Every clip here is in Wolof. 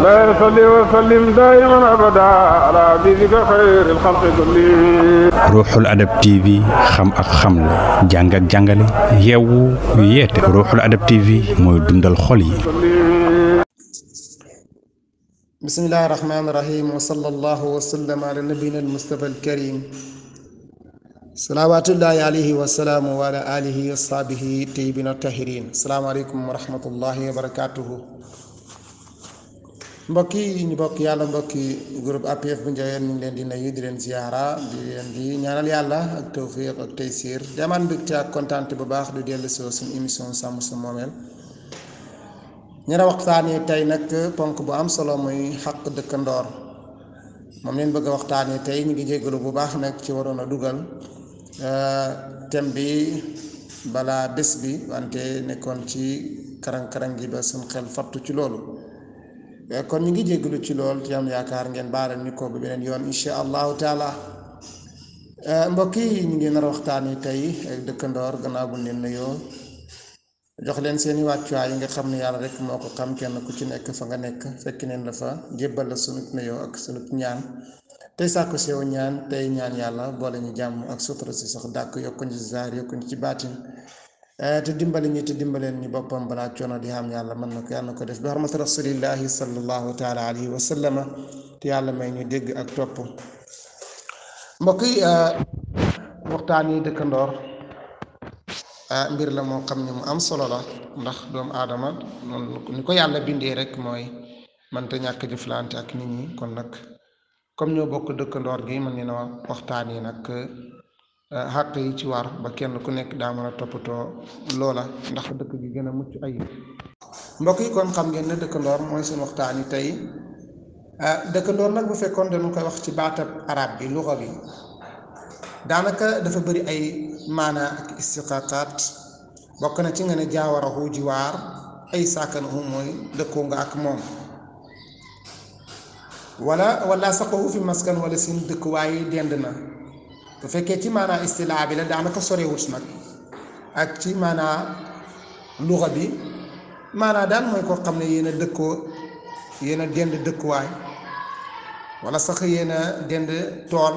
لا يصلي وسلم دائما أبدا على حبيبك خير الخلق كلهم. Ruuxul Adab TV xam ak xamle jàng ak jàngale yeewu yeete Ruuxul Adab TV mooy dundal xol yi. bismillahi rahmaani rahim wa sallallahu wa sallam ala nabiyina al-mustafa al-karim salawaatullahi alayhi wa salaamu wa ala alihi wa sahbihi tayyibina tahirin. asalaamaaleykum wa rahmatullahi wa barakatuhu. mbokk yi ñu bokk yàlla mbokki groupe APF bu Ndiayène ñu ngi leen di nuyu di leen ziyaara di leen di ñaanal yàlla ak tawfiq ak taysir demaan mbégte ak kontaante bu baax du dellu si suñu émission sàmm sa moomeel. ñu ne waxtaanee tey nag ponk bu am solo muy xaq dëkkandoor moom leen bëgg a waxtaanee tey ñu ngi jégalu bu baax nag ci waroon a dugal thème bi balaa bés bi wante nekkoon ci karang-karang gi ba suñ xel fattu ci loolu kon ñu ngi jégalu ci loolu te am yaakaar ngeen baaral ñu ko ba beneen yoon insha allahu taala. mbokk yi ñu ngi nar a waxtaanee tey ak dëkkandoor gannaaw bu leen nuyoo jox leen seeni wàccuwaay yi nga xam ne yàlla rek moo ko xam kenn ku ci nekk fa nga nekk fekk neen la fa jébbal la sunu nuyoo ak sunu ñaan tey sàkku sew ñaan tey ñaan yàlla boole ñu jàmm ak sutura si sax dàkk yokku ñu ci zaar yokku ñu ci baatin te dimbali ñi te dimbaleen ñu boppam balaa coono di xam yàlla mën na ko yàlla na ko def bi xarmati rasulillahi sallallahu taala alayhi wa sallama te yàlla may ñu dégg ak topp. mbokk yi waxtaan yi dëkkandoor mbir la moo xam ne mu am solo la ndax doomu aadama noonu ni ko yàlla bindee rek mooy mënta ñàkk jëflante ak nit ñi kon nag comme ñoo bokk dëkkandoor gi mën na waxtaan yi nag xàq yi ci war ba kenn ku nekk daa mën a toppatoo loola ndax dëkk gi gën a mucc ayib. mbokk yi kon xam ngeen ne dëkkandoor mooy suñu waxtaan yi tey dëkkandoor nag bu fekkoon dañu koy wax ci baatab arab bi luxa bi daanaka dafa bëri ay maana ak istiqaqaat bokk na ci nga ne jaawarahu jiwaar ay saakanahu mooy dëkkoo nga ak moom wala saqahu fi maskan wala sin dëkkuwaay dend na bu fekkee ci maana istilaa bi la daanaka sorewut nag ak ci maana luxa bi maana daan mooy koo xam ne yéen a dëkkoo yéen a dend dëkkuwaay wala sax yéen a dend tool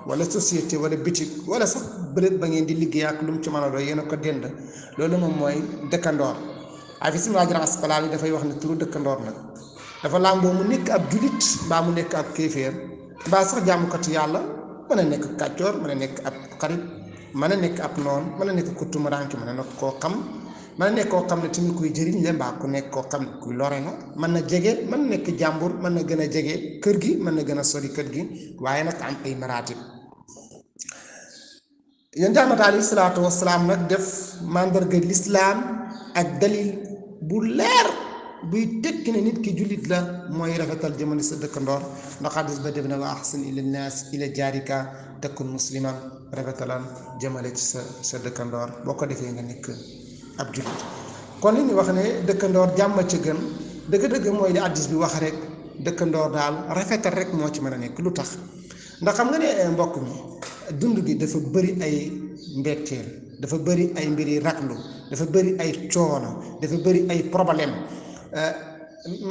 wala société wala bitik wala sax bërëb ba ngeen di liggéey ak lu mu ci mën a doon yéen a ko dend loolu moom mooy dëkkandoor ay fi si waajur asqalaani yi dafay wax ne turu dëkkandoor nag dafa làmboo mu nekk ab julit mbaa mu nekk ab kéeféer mbaa sax jàmmukatu yàlla mën a nekk kàccoor mën a nekk ab xarit mën a nekk ab noon mën a nekk ku tumuraanke mën a nekk koo xam mën na nekk koo xam ne tamit kuy jëriñ la mbaa ku nekk koo xam ne kuy lore la mën na jege mën na nekk jàmbur mën na gën a jege kër gi mën na gën a sori kër gi waaye nag am ay maraatib. yéen jàmmata alayhi salaatu wasalaam nag def mandarga lislaam ak dalil bu leer buy tekki ne nit ki jullit la mooy rafetal jëmale sa dëkkandoor ndax xadis ba def na wa ahsin ila naas ila jaarika takun musliman rafetalan jëmale ci sa dëkkandoor boo ko defee nga nekk ab jullit. kon li ñu wax ne dëkkandoor jàmm ca gën dëgg-dëgg mooy li hadiis bi wax rek dëkkandoor daal rafetal rek moo ci mën a nekk lu tax ndax xam nga ne mbokk mi dund gi dafa bëri ay mbetteel dafa bëri ay mbiri raglu dafa bëri ay coono dafa bëri ay problème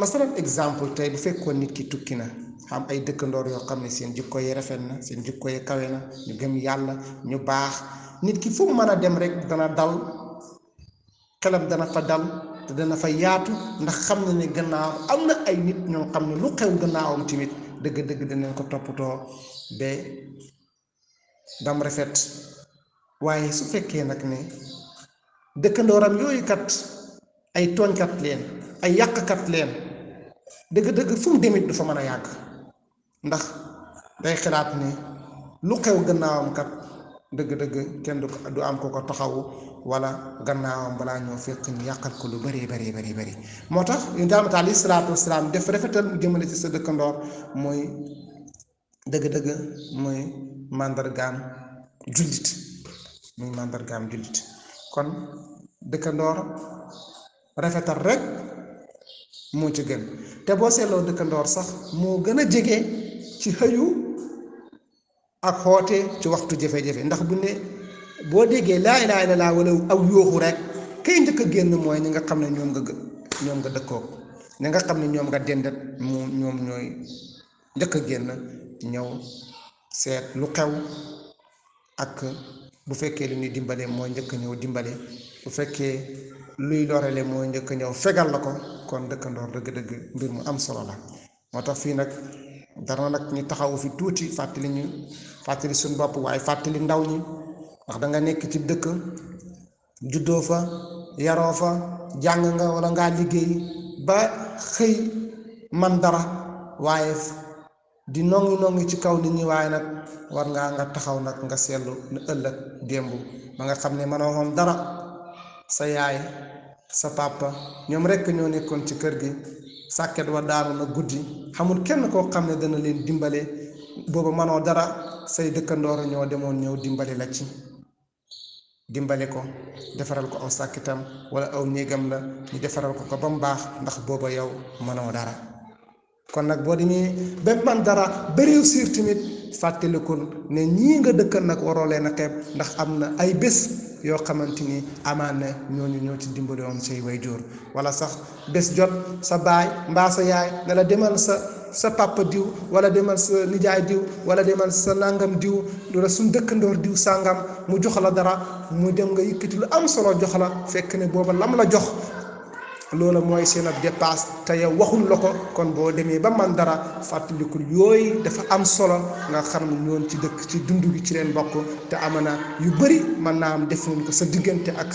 masalan exemple tey bu fekkoon nit ki tukki na xam ay dëkkandoor yoo xam ne seen jikko yi rafet na seen jikko yi kawe na ñu gëm yàlla ñu baax nit ki fu mu mën a dem rek dana dal xelam dana fa dal te dana fa yaatu ndax xam na ne gannaaw am na ay nit ñoo xam ne lu xew gannaawam tamit dëgg-dëgg danañ ko toppatoo ba dam rafet. waaye su fekkee nag ne dëkkandooram yooyu kat ay tooñkat leen ay yàqkat leen dëgg-dëgg fu mu demit du fa mën a yàgg ndax day xalaat ne lu xew gannaawam kat dëgg-dëgg kenn du am ko ko taxawu wala gannaawam balaa ñoo fekk ñu yàqal ko lu bari moo tax yu jàmmata alayhi salaatu wasalaam def rafetal jëmale ci sa dëkkandoor mooy dëgg-dëgg mooy màndargaam jullit muy màndargaam jullit kon dëkkandoor rafetal rek moo ci gën te boo seetloo dëkkandoor sax moo gën a jege ci xëyu ak xoote ci waxtu jafe-jafe ndax bu ne boo déggee laa ilaaha illallaah wala aw yooxu rek kay njëkk a génn mooy ñi nga xam ne ñoom nga dëkkoo ñi nga xam ne ñoom nga dendet ñoom ñooy njëkk a génn ñëw seet lu xew ak bu fekkee lu ñuy dimbale mooy njëkk ñëw dimbale bu fekkee luy lorele mooy njëkk ñëw fegal la ko kon dëkkandoor dëgg-dëgg mbir mu am solo la moo tax fii nag dara nag ñu taxawu fi tuuti fàttali suñu bopp waaye fàttali ndaw ñi ndax da nga nekk ci dëkk juddoo fa yaroo fa jàng nga wala ngaa liggéey ba xëy man dara waaye di nongi ci kaw nit ñi waaye nag war nga taxaw nag nga seetlu ne ëllëg démb ba nga xam ne mënoo woon dara sa yaay sa papa ñoom rekk ñoo nekkoon ci kër gi sàkket wa daanu na guddi xamul kenn koo xam ne dana leen dimbale booba mënoo dara say dëkkandoor ñoo demoon ñëw dimbale la ci dimbale ko defaral ko aw sàkkitam wala aw néegam la ñu defaral ko ba mu baax ndax booba yow mënoo dara kon nag boo demee ba man dara ba réussir tamit fàttalikul ne ñii nga dëkkal nag waroo leen a xeeb ndax am na ay bés yoo xamante ni amaan na ñooñu ñoo ci dimbali woon say waajur wala sax bés jot sa baay mbaa sa yaay ne la demal sa papa diw wala demal sa nijaay diw wala demal sa nangam diw wala suñ dëkkandoor diw sàngam mu jox la dara mu dem nga yëkkati lu am solo jox la fekk ne booba lam la jox loola mooy seen ab dépasse te yow waxul la ko kon boo demee ba man dara fàttalikul yooyu dafa am solo nga xam ne ñoon ci dëkk ci dund gi ci leen bokk te amana yu bëri mën naa am defuñ ko sa diggante ak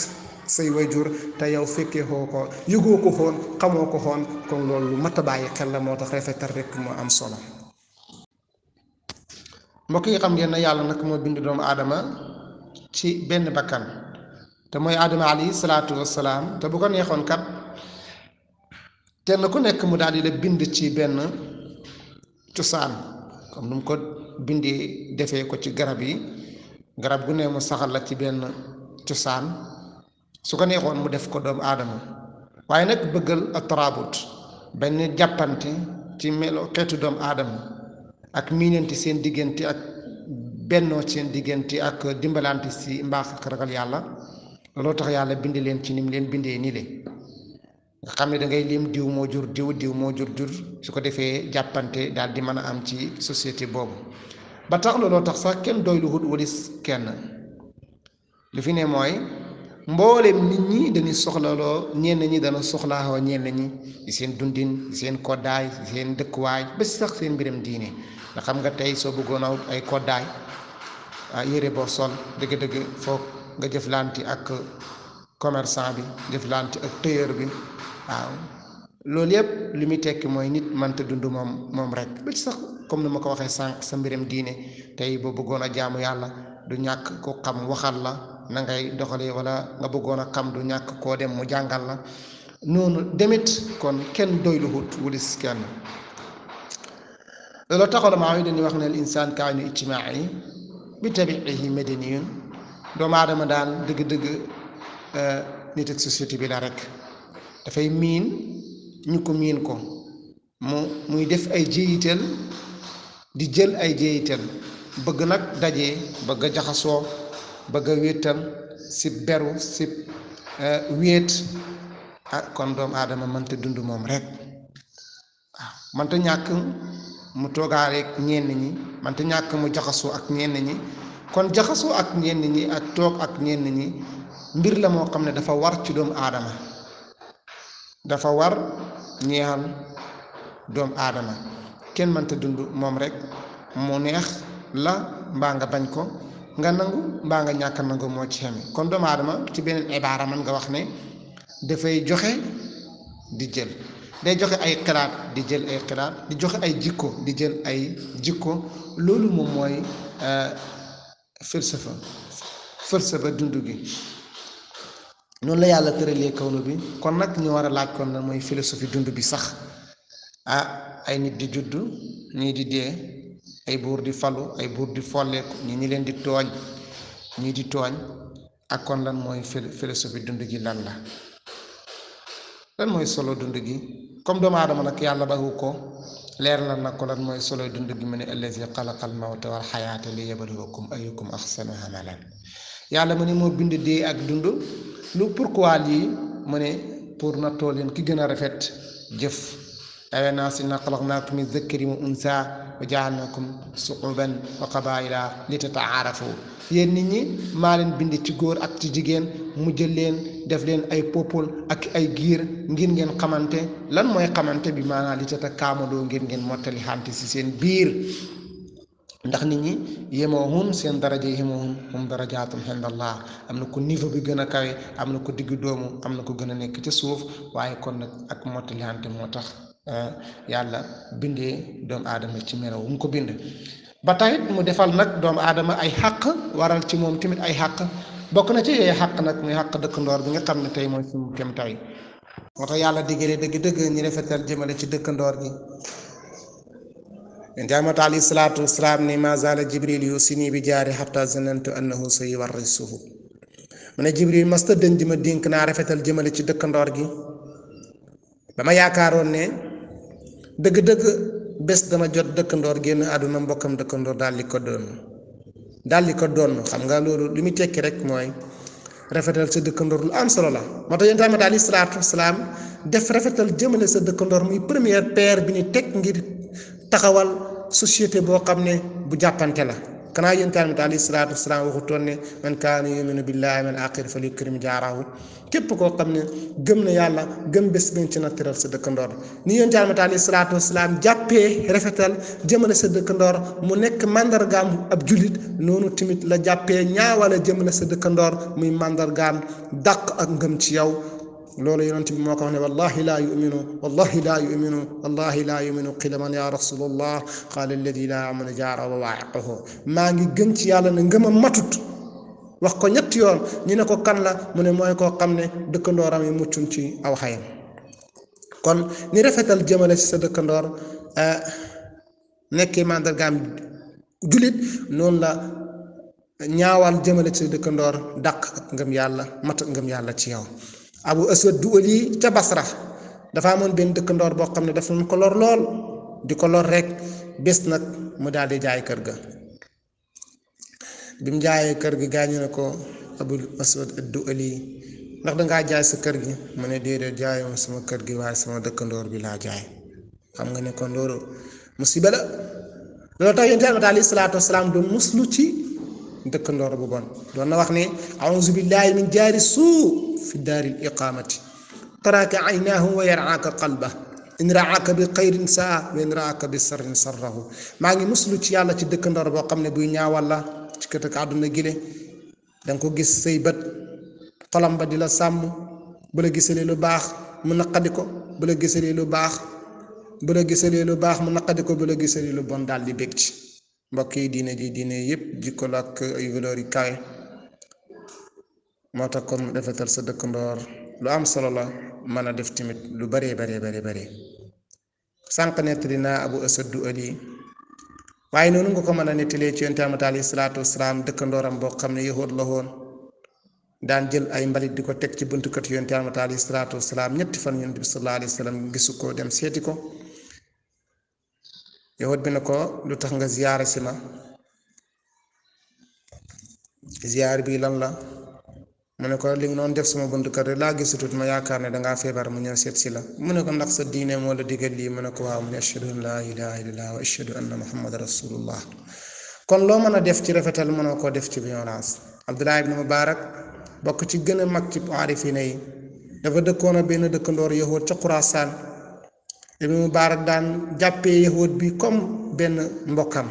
say wayjur te yow fekkee xoo ko yëgoo ko xoon xamoo ko xoon kon loolu lu mat a bàyyi xel la moo tax rafetal rek moo am solo mbokk yi xam ngeen ne yàlla nag moo bind doomu aadama ci benn bakkan te mooy aadama alayhi salaatu wassalaam te bu ko neexoon kat kenn ku nekk mu daal di la bind ci benn cosaan comme nu mu ko bindee defee ko ci garab yi garab gu ne mu saxal la ci benn cosaan su ko neexoon mu def ko doomu aadama waaye nag bëggal atrabut benn jàppante ci melo xeetu doomu aadama ak miinanti seen diggante ak bennoo seen diggante ak dimbalante si mbaax ak ragal yàlla looloo tax yàlla bind leen ci ni mu leen bindee nii le nga xam ne da ngay lim diw moo jur diw moo jur su ko defee jàppante daal di mën a am ci société boobu ba tax looloo tax sax kenn doy lu hut walis kenn li fi ne mooy mboolem nit ñi dañuy soxlaloo ñenn ñi dana soxlaawoo ñenn ñi ci seen dundin ci seen koddaay ci seen dëkkuwaay ba sax seen mbiram diine nga xam nga tey soo bëggoon a ay koddaay yére boo sol dëgg-dëgg foog nga jëflante ak commerçant bi jëflante ak tailleur bi waaw loolu yëpp li muy tekki mooy nit mënta dund moom rek ba ci sax comme ni ma ko waxee sànq sa mbiram diine tey boo bëggoon a jaamu yàlla du ñàkk ko xam waxal la na ngay doxalee wala nga bëggoon a xam du ñàkk koo dem mu jàngal la noonu demit kon kenn doy lu hut wulis kenn loolu taxoon maa yi dañuy wax ne al insaan kaanu ijtimaai bi tabiihi madaniyun doomu aadama daal dëgg-dëgg nit ak société bi la rek dafay miin ñu ko miin ko muy def ay jéeyital di jël ay jéeyital bëgg nag daje bëgg a jaxasoo bëgg a wéetal si beru si wéet kon doomu aadama mënta dund moom rek waaw mënta ñàkk mu toogaaleeg ñenn ñi mënta ñàkk mu jaxasoo ak ñenn ñi kon jaxasoo ak ñenn ñi ak toog ak ñenn ñi mbir la moo xam ne dafa war ci doomu aadama dafa war ñeexal doomu aadama kenn mënta dund moom rek mu neex la mbaa nga bañ ko nga nangu mbaa nga ñàkk nangu moo ci xeme kon doomu aadama ci beneen ibaara man nga wax ne dafay joxe di jël day joxe ay xalaat di jël ay xalaat di joxe ay jikko di jël ay jikko loolu moom mooy falsafa dund gi noonu la yàlla tëralee kawnu bi kon nag ñu war a laaj kon na mooy philosophie dund bi sax ay nit di juddu ñii di dee ay buur di falu ay buur di folleeku ñi leen di tooñ ñii di tooñ ak kon lan mooy philosophie dund gi lan mooy solo dund gi comme doomu aadama nag yàlla baxu ko leer la nag ko lan mooy solo dund gi mu ne allazi xalaqa al mawta wal xayaata li yabluwakum ayyukum ahsanu amalan yàlla mu ne moo bind dee ak dund lu pourquoi lii mu ne pour na tool leen ki gën a rafet jëf aya naas inna xalaqnaakum min zakarin wa unsa wa jaalnaakum suuban wa qabaila li tataarafu yéen nit ñi maa leen bind ci góor ak ci jigéen mu jël leen def leen ay peuple ak ay giir ngir ngeen xamante lan mooy xamante bi maanaam li tatakaamaloo ngir ngeen mottali xante ci seen biir ndax nit ñi yemoowun seen daraja yemoowun hum darajaatum indallah am na ko niveau bi gën a kawe am na ko diggu doomu am na ko gën a nekk ca suuf waaye kon nag ak mottali xante moo tax yàlla bindee doomu aadama ci melo wu mu ko bind ba tayit mu defal nag doomu aadama ay xàq waral ci moom tamit ay xàq bokk na ci yooyu xàq nag muy xàq dëkkandoor bi nga xam ne tey mooy suñu kem tay moo tax yàlla diggalee dëgg-dëgg ñi rafetal jëmale ci dëkkandoor gi en jaamata alayhi salaatu wasalaam ni ma zaala jibril yusini bi jaari hatta zanantu annahu sayuwarrisuhu mu ne jibril masta dëñ di ma dénk naa rafetal jëmale ci dëkkandoor gi ba ma yaakaaroon ne dëgg-dëgg bés dama jot dëkkandoor génn àdduna mbokkam dëkkandoor daal di ko doon xam nga loolu li muy tekki rek mooy rafetal sa dëkkandoor lu am solo la moo tax yonent tamit alayhi salaatu wasalaam def rafetal jëmale sa dëkkandoor muy première pierre bi ni teg ngir taxawal société boo xam ne bu jàppante la kanaa yonent tamit alayhi salaatu wasalaam waxutoon ne man kaana yuminu billahi wal aaxir falyukrim jaarahu képp koo xam ne gëm na yàlla gëm bés bañ ci na teral sa dëkkandoor ni yonent tamit alayhi salaatu wasalaam jàppee rafetal jëmale sa dëkkandoor mu nekk màndargaam ab jullit noonu tamit la jàppee ñaawale jëmale sa dëkkandoor muy màndargaam dàq ak ngëm ci yow loolu yonent bi moo ko wax ne wallahi laa yuminu qila man ya rasulallah qaala alladi laa yamanu jaara wa waa'iqahu maa ngi gën ci yàlla ne ngëm a matut wax ko ñetti yoon ñu ne ko kan la mu ne mooy koo xam ne dëkkandooram yi muccum ci aw xayam kon ni rafetal jëmale ci sa dëkkandoor nekkee mandargaam julit noonu la ñaawal jëmale ci sa dëkkandoor dàq ak ngëm yàlla mat ak ngëm yàlla ci yow abu aswad du'ali ca basra dafa amoon benn dëkkandoor boo xam ne dafa ko lor lool di ko lor rek bés nag mu daal di jaay kër ga bi mu jaayee kër gi gaañu ne ko abu aswad du'ali ndax dangaa jaay sa kër gi mu ne déedéet jaayoon sama kër gi waaye sama dëkkandoor bi laa jaay xam nga ne kon loolu musiba la loolu tax yonent bi alayhi salaatu wasalaam doon muslu ci dëkkandoor bu bon doon na wax ne a'uuzu billahi min jaari suu fi daaril iqaamati taraaka aynaahu wa yaraaka qalba in raaka bi xayrin saa wa in raaka bi sarrin sarrahu maa ngi muslu ci yàlla ci dëkkandoor boo xam ne buy ñaawal la ci kët ak àdduna gile danga ko gis say bët xolam ba di la sàmm bu la gisalee lu baax mu naqadi ko bu la gisalee lu baax mu naqadi ko bu la gisalee lu bon daal di bég ci mbokk yi diine yépp jikko la ak ay valeurs yi kawe moo tax kon rafetal sa dëkkandoor lu am solo la mën a def tamit lu bare sànq nettali naa abu asad du'ali waaye noonu nga ko mën a nettalee ci yonent bi alayhi salaatu wasalaam dëkkandooram boo xam ne yahuud la woon daan jël ay mbalit di ko teg ci buntu kër yonent bi alayhi salaatu wasalaam ñetti fan yonent bi sallallahu alayhi wa sallam gisu ko dem seeti ko yahuud bi ne ko lu tax nga ziyaara si ma ziyaar bi lan la mu ne ko li nga doon def sama buntu kër rek laa gisatut ma yaakaar ne dangaa feebar mu ñëw seet si la mu ne ko ndax sa diine moo la digal lii mu ne ko waaw mu ne ashhadu an laa ilaha illallah wa ashhadu anna muhammad rasulullah kon loo mën a def ci rafetal mënoo koo def ci violence Abdullah ibn Mubarak bokk ci gën a mag ci aarifina yi dafa dëkkoon a benn dëkkandoor yahuud ca Xurasaan ibn Mubarak daan jàppee yahuud bi comme benn mbokkam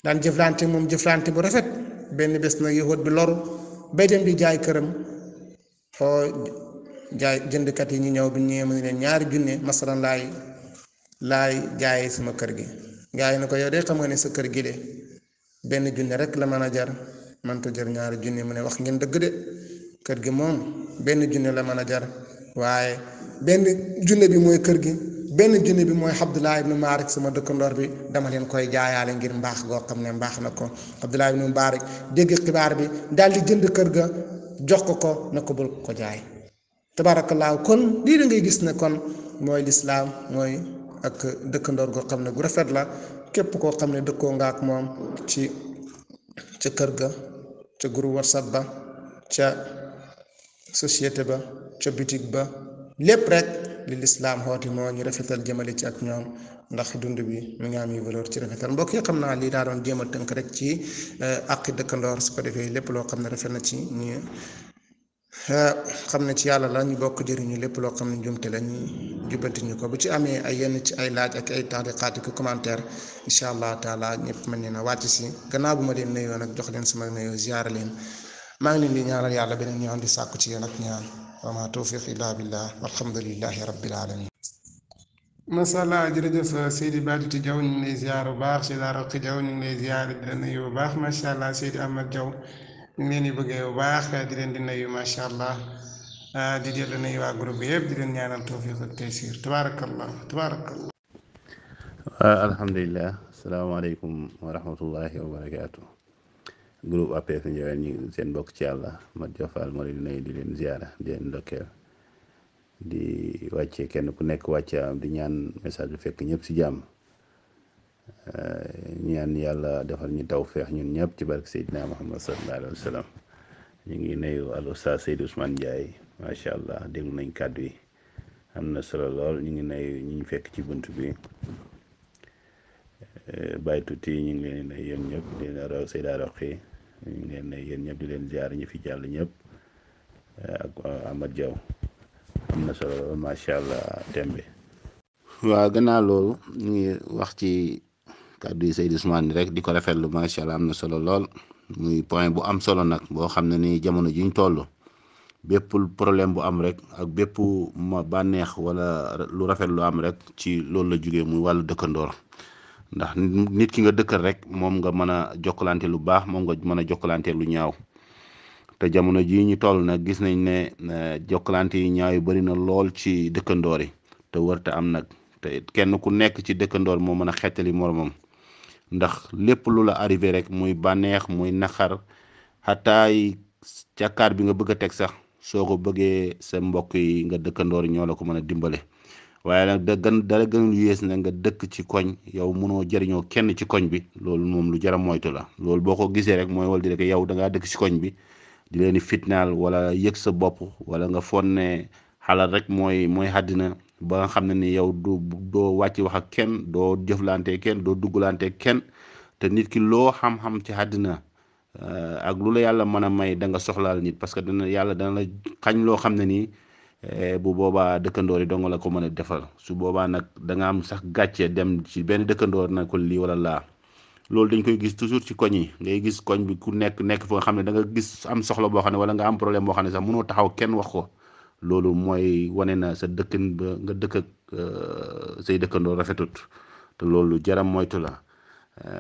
daan jëflante moom jëflante bu rafet benn bés nag yahuud bi loru bay dem di jaay këram foo jaay jëndkat yi ñu ñëw bi ñëwee mu ne leen ñaari junne masalan laay jaayee sama kër gi gaa yi ne ko yow de xam nga ne sa kër gi de benn junne rek la mën a jar mënta jar ñaari junne mu ne wax ngeen dëgg de kër gi moom benn junne la mën a jar waaye benn junne bi mooy kër gi benn junne bi mooy Abdullah ibn Mubarak sama dëkkandoor bi dama leen koy jaayaale ngir mbaax goo xam ne mbaax na ko Abdullah ibn Mubarak dégg xibaar bi daal di jënd kër ga jox ko na ko bul ko jaay tabaarakallaahu kon lii da ngay gis ne kon mooy lislaam mooy ak dëkkandoor goo xam ne gu rafet la képp koo xam ne dëkkoo nga ak moom ci ca kër ga ca groupe WhatsApp ba ca société ba ca boutique ba lépp rek li lislaam xooti moo ñu rafetal jëmale ci ak ñoom ndax dund bi mi ngi am yu valeur ci rafetal mbokk yi xam naa lii daa doon jéem a tënk rek ci àqi dëkkandoor su ko defee lépp loo xam ne rafet na ci ñu xam ne ci yàlla la ñu bokk jëriñu lépp loo xam ne njumte la ñu jubbanti ñu ko bu ci amee ay yenn ci ay laaj ak ay taaliqaat ak commentaire incha allah taala ñëpp mën ne a wàcc si gannaaw bu ma leen nuyoo nag jox leen sama nuyoo ziyaara leen maa ngi leen di ñaanal yàlla beneen ñoon di sàkku ci yéen ak ñaan wa ma tawfiq illa billah walhamdulillahi rabbil alamin masha Allah jërëjëf Seydi Badji Diaw ñu ngi lay ziyaar bu baax Seydi Roqi Diaw ñu ngi lay ziyaar di la nuyu bu baax macha allah Seydi Ahmad Diaw ñu ngi leen di bëggee bu baax di leen di nuyu macha allah di dellu nuyu waa groupe bi yëpp di leen ñaanal tawfiq ak taysir tabaarakallah tabaarakallah. alhamdulilah asalaamaaleykum wa rahmatullahi wa barakaatu. groupe APS Ndiawéne ñi seen mbokk ci yàlla Mat Diaw Fall moo leen di nuyu di leen ziyaara di leen ndokkeel di wàccee kenn ku nekk wàcce am di ñaan message bi fekk ñëpp si jàmm ñaan yàlla defal ñu tawfeex ñun ñëpp ci barke Seydina Muhammad sallallahu alayhi wa sallam. ñu ngi nuyu al Oustaz Seydou Ousmane Ndiaye macha allah déglu nañ kàddu yi am na solo lool ñu ngi nuyu ñi ñu fekk ci bunt bi Baye Tuuti ñu ngi leen di nuyu yéen ñëpp di leen raw Seyda Roqi ñu ngi leen nuyu yéen ñëpp di leen ziar ñi fi jàll ñëpp ak Ahmad Diaw am na solo lool macha allah tembe. waaw gannaaw loolu ñu ngi wax ci kàddu yi Seydou Ousmane rek di ko rafetlu macha allah am na solo lool. muy point bu am solo nag boo xam ne ni jamono ji ñu toll bépp problème bu am rek ak bépp bànneex wala lu rafet lu am rek ci loolu la jógee muy wàllu dëkkandoor ndax nit ki nga dëkkal rek moom nga mën a jokkalante lu baax moom nga mën a jokkalante lu ñaaw te jamono ji ñu toll nag gis nañ ne jokkalante yi ñaaw yu bari na lool ci dëkkandoor yi te wërta am nag te kenn ku nekk ci dëkkandoor moo mën a xettali moromam ndax lépp lu la arrivé rek muy bànneex muy naqar xataay càkkaar bi nga bëgg a teg sax soo ko bëggee sa mbokk yi nga dëkkandoor ñoo la ko mën a dimbale waaye nag dara gënul yées na nga dëkk ci koñ yow mënoo jëriñoo kenn ci koñ bi loolu moom lu jar a moytu la loolu boo ko gisee rek mooy wal di rek yow da ngaa dëkk ci koñ bi di leen di fitnaal wala yëg sa bopp wala nga fonne xalal rek mooy àddina ba nga xam ne ni yow doo wàcc wax ak kenn doo jëflante kenn doo duggalante kenn te nit ki loo xam-xam ci àddina ak lu la yàlla mën a may da nga soxlaal nit parce que yàlla dana la xañ loo xam ne nii bu boobaa dëkkandoor yi dong la ko mën a defal su boobaa nag da nga am sax gàcce dem ci benn dëkkandoor na ko lii wala laa loolu dañ koy gis toujours ci koñ yi ngay gis koñ bi ku nekk fa nga xam ne da nga gis am soxla boo xam ne wala nga am problème boo xam ne sax mënoo taxaw kenn wax ko loolu mooy wane na sa dëkkin ba nga dëkk ak say dëkkandoo rafetut te loolu jaram moytu la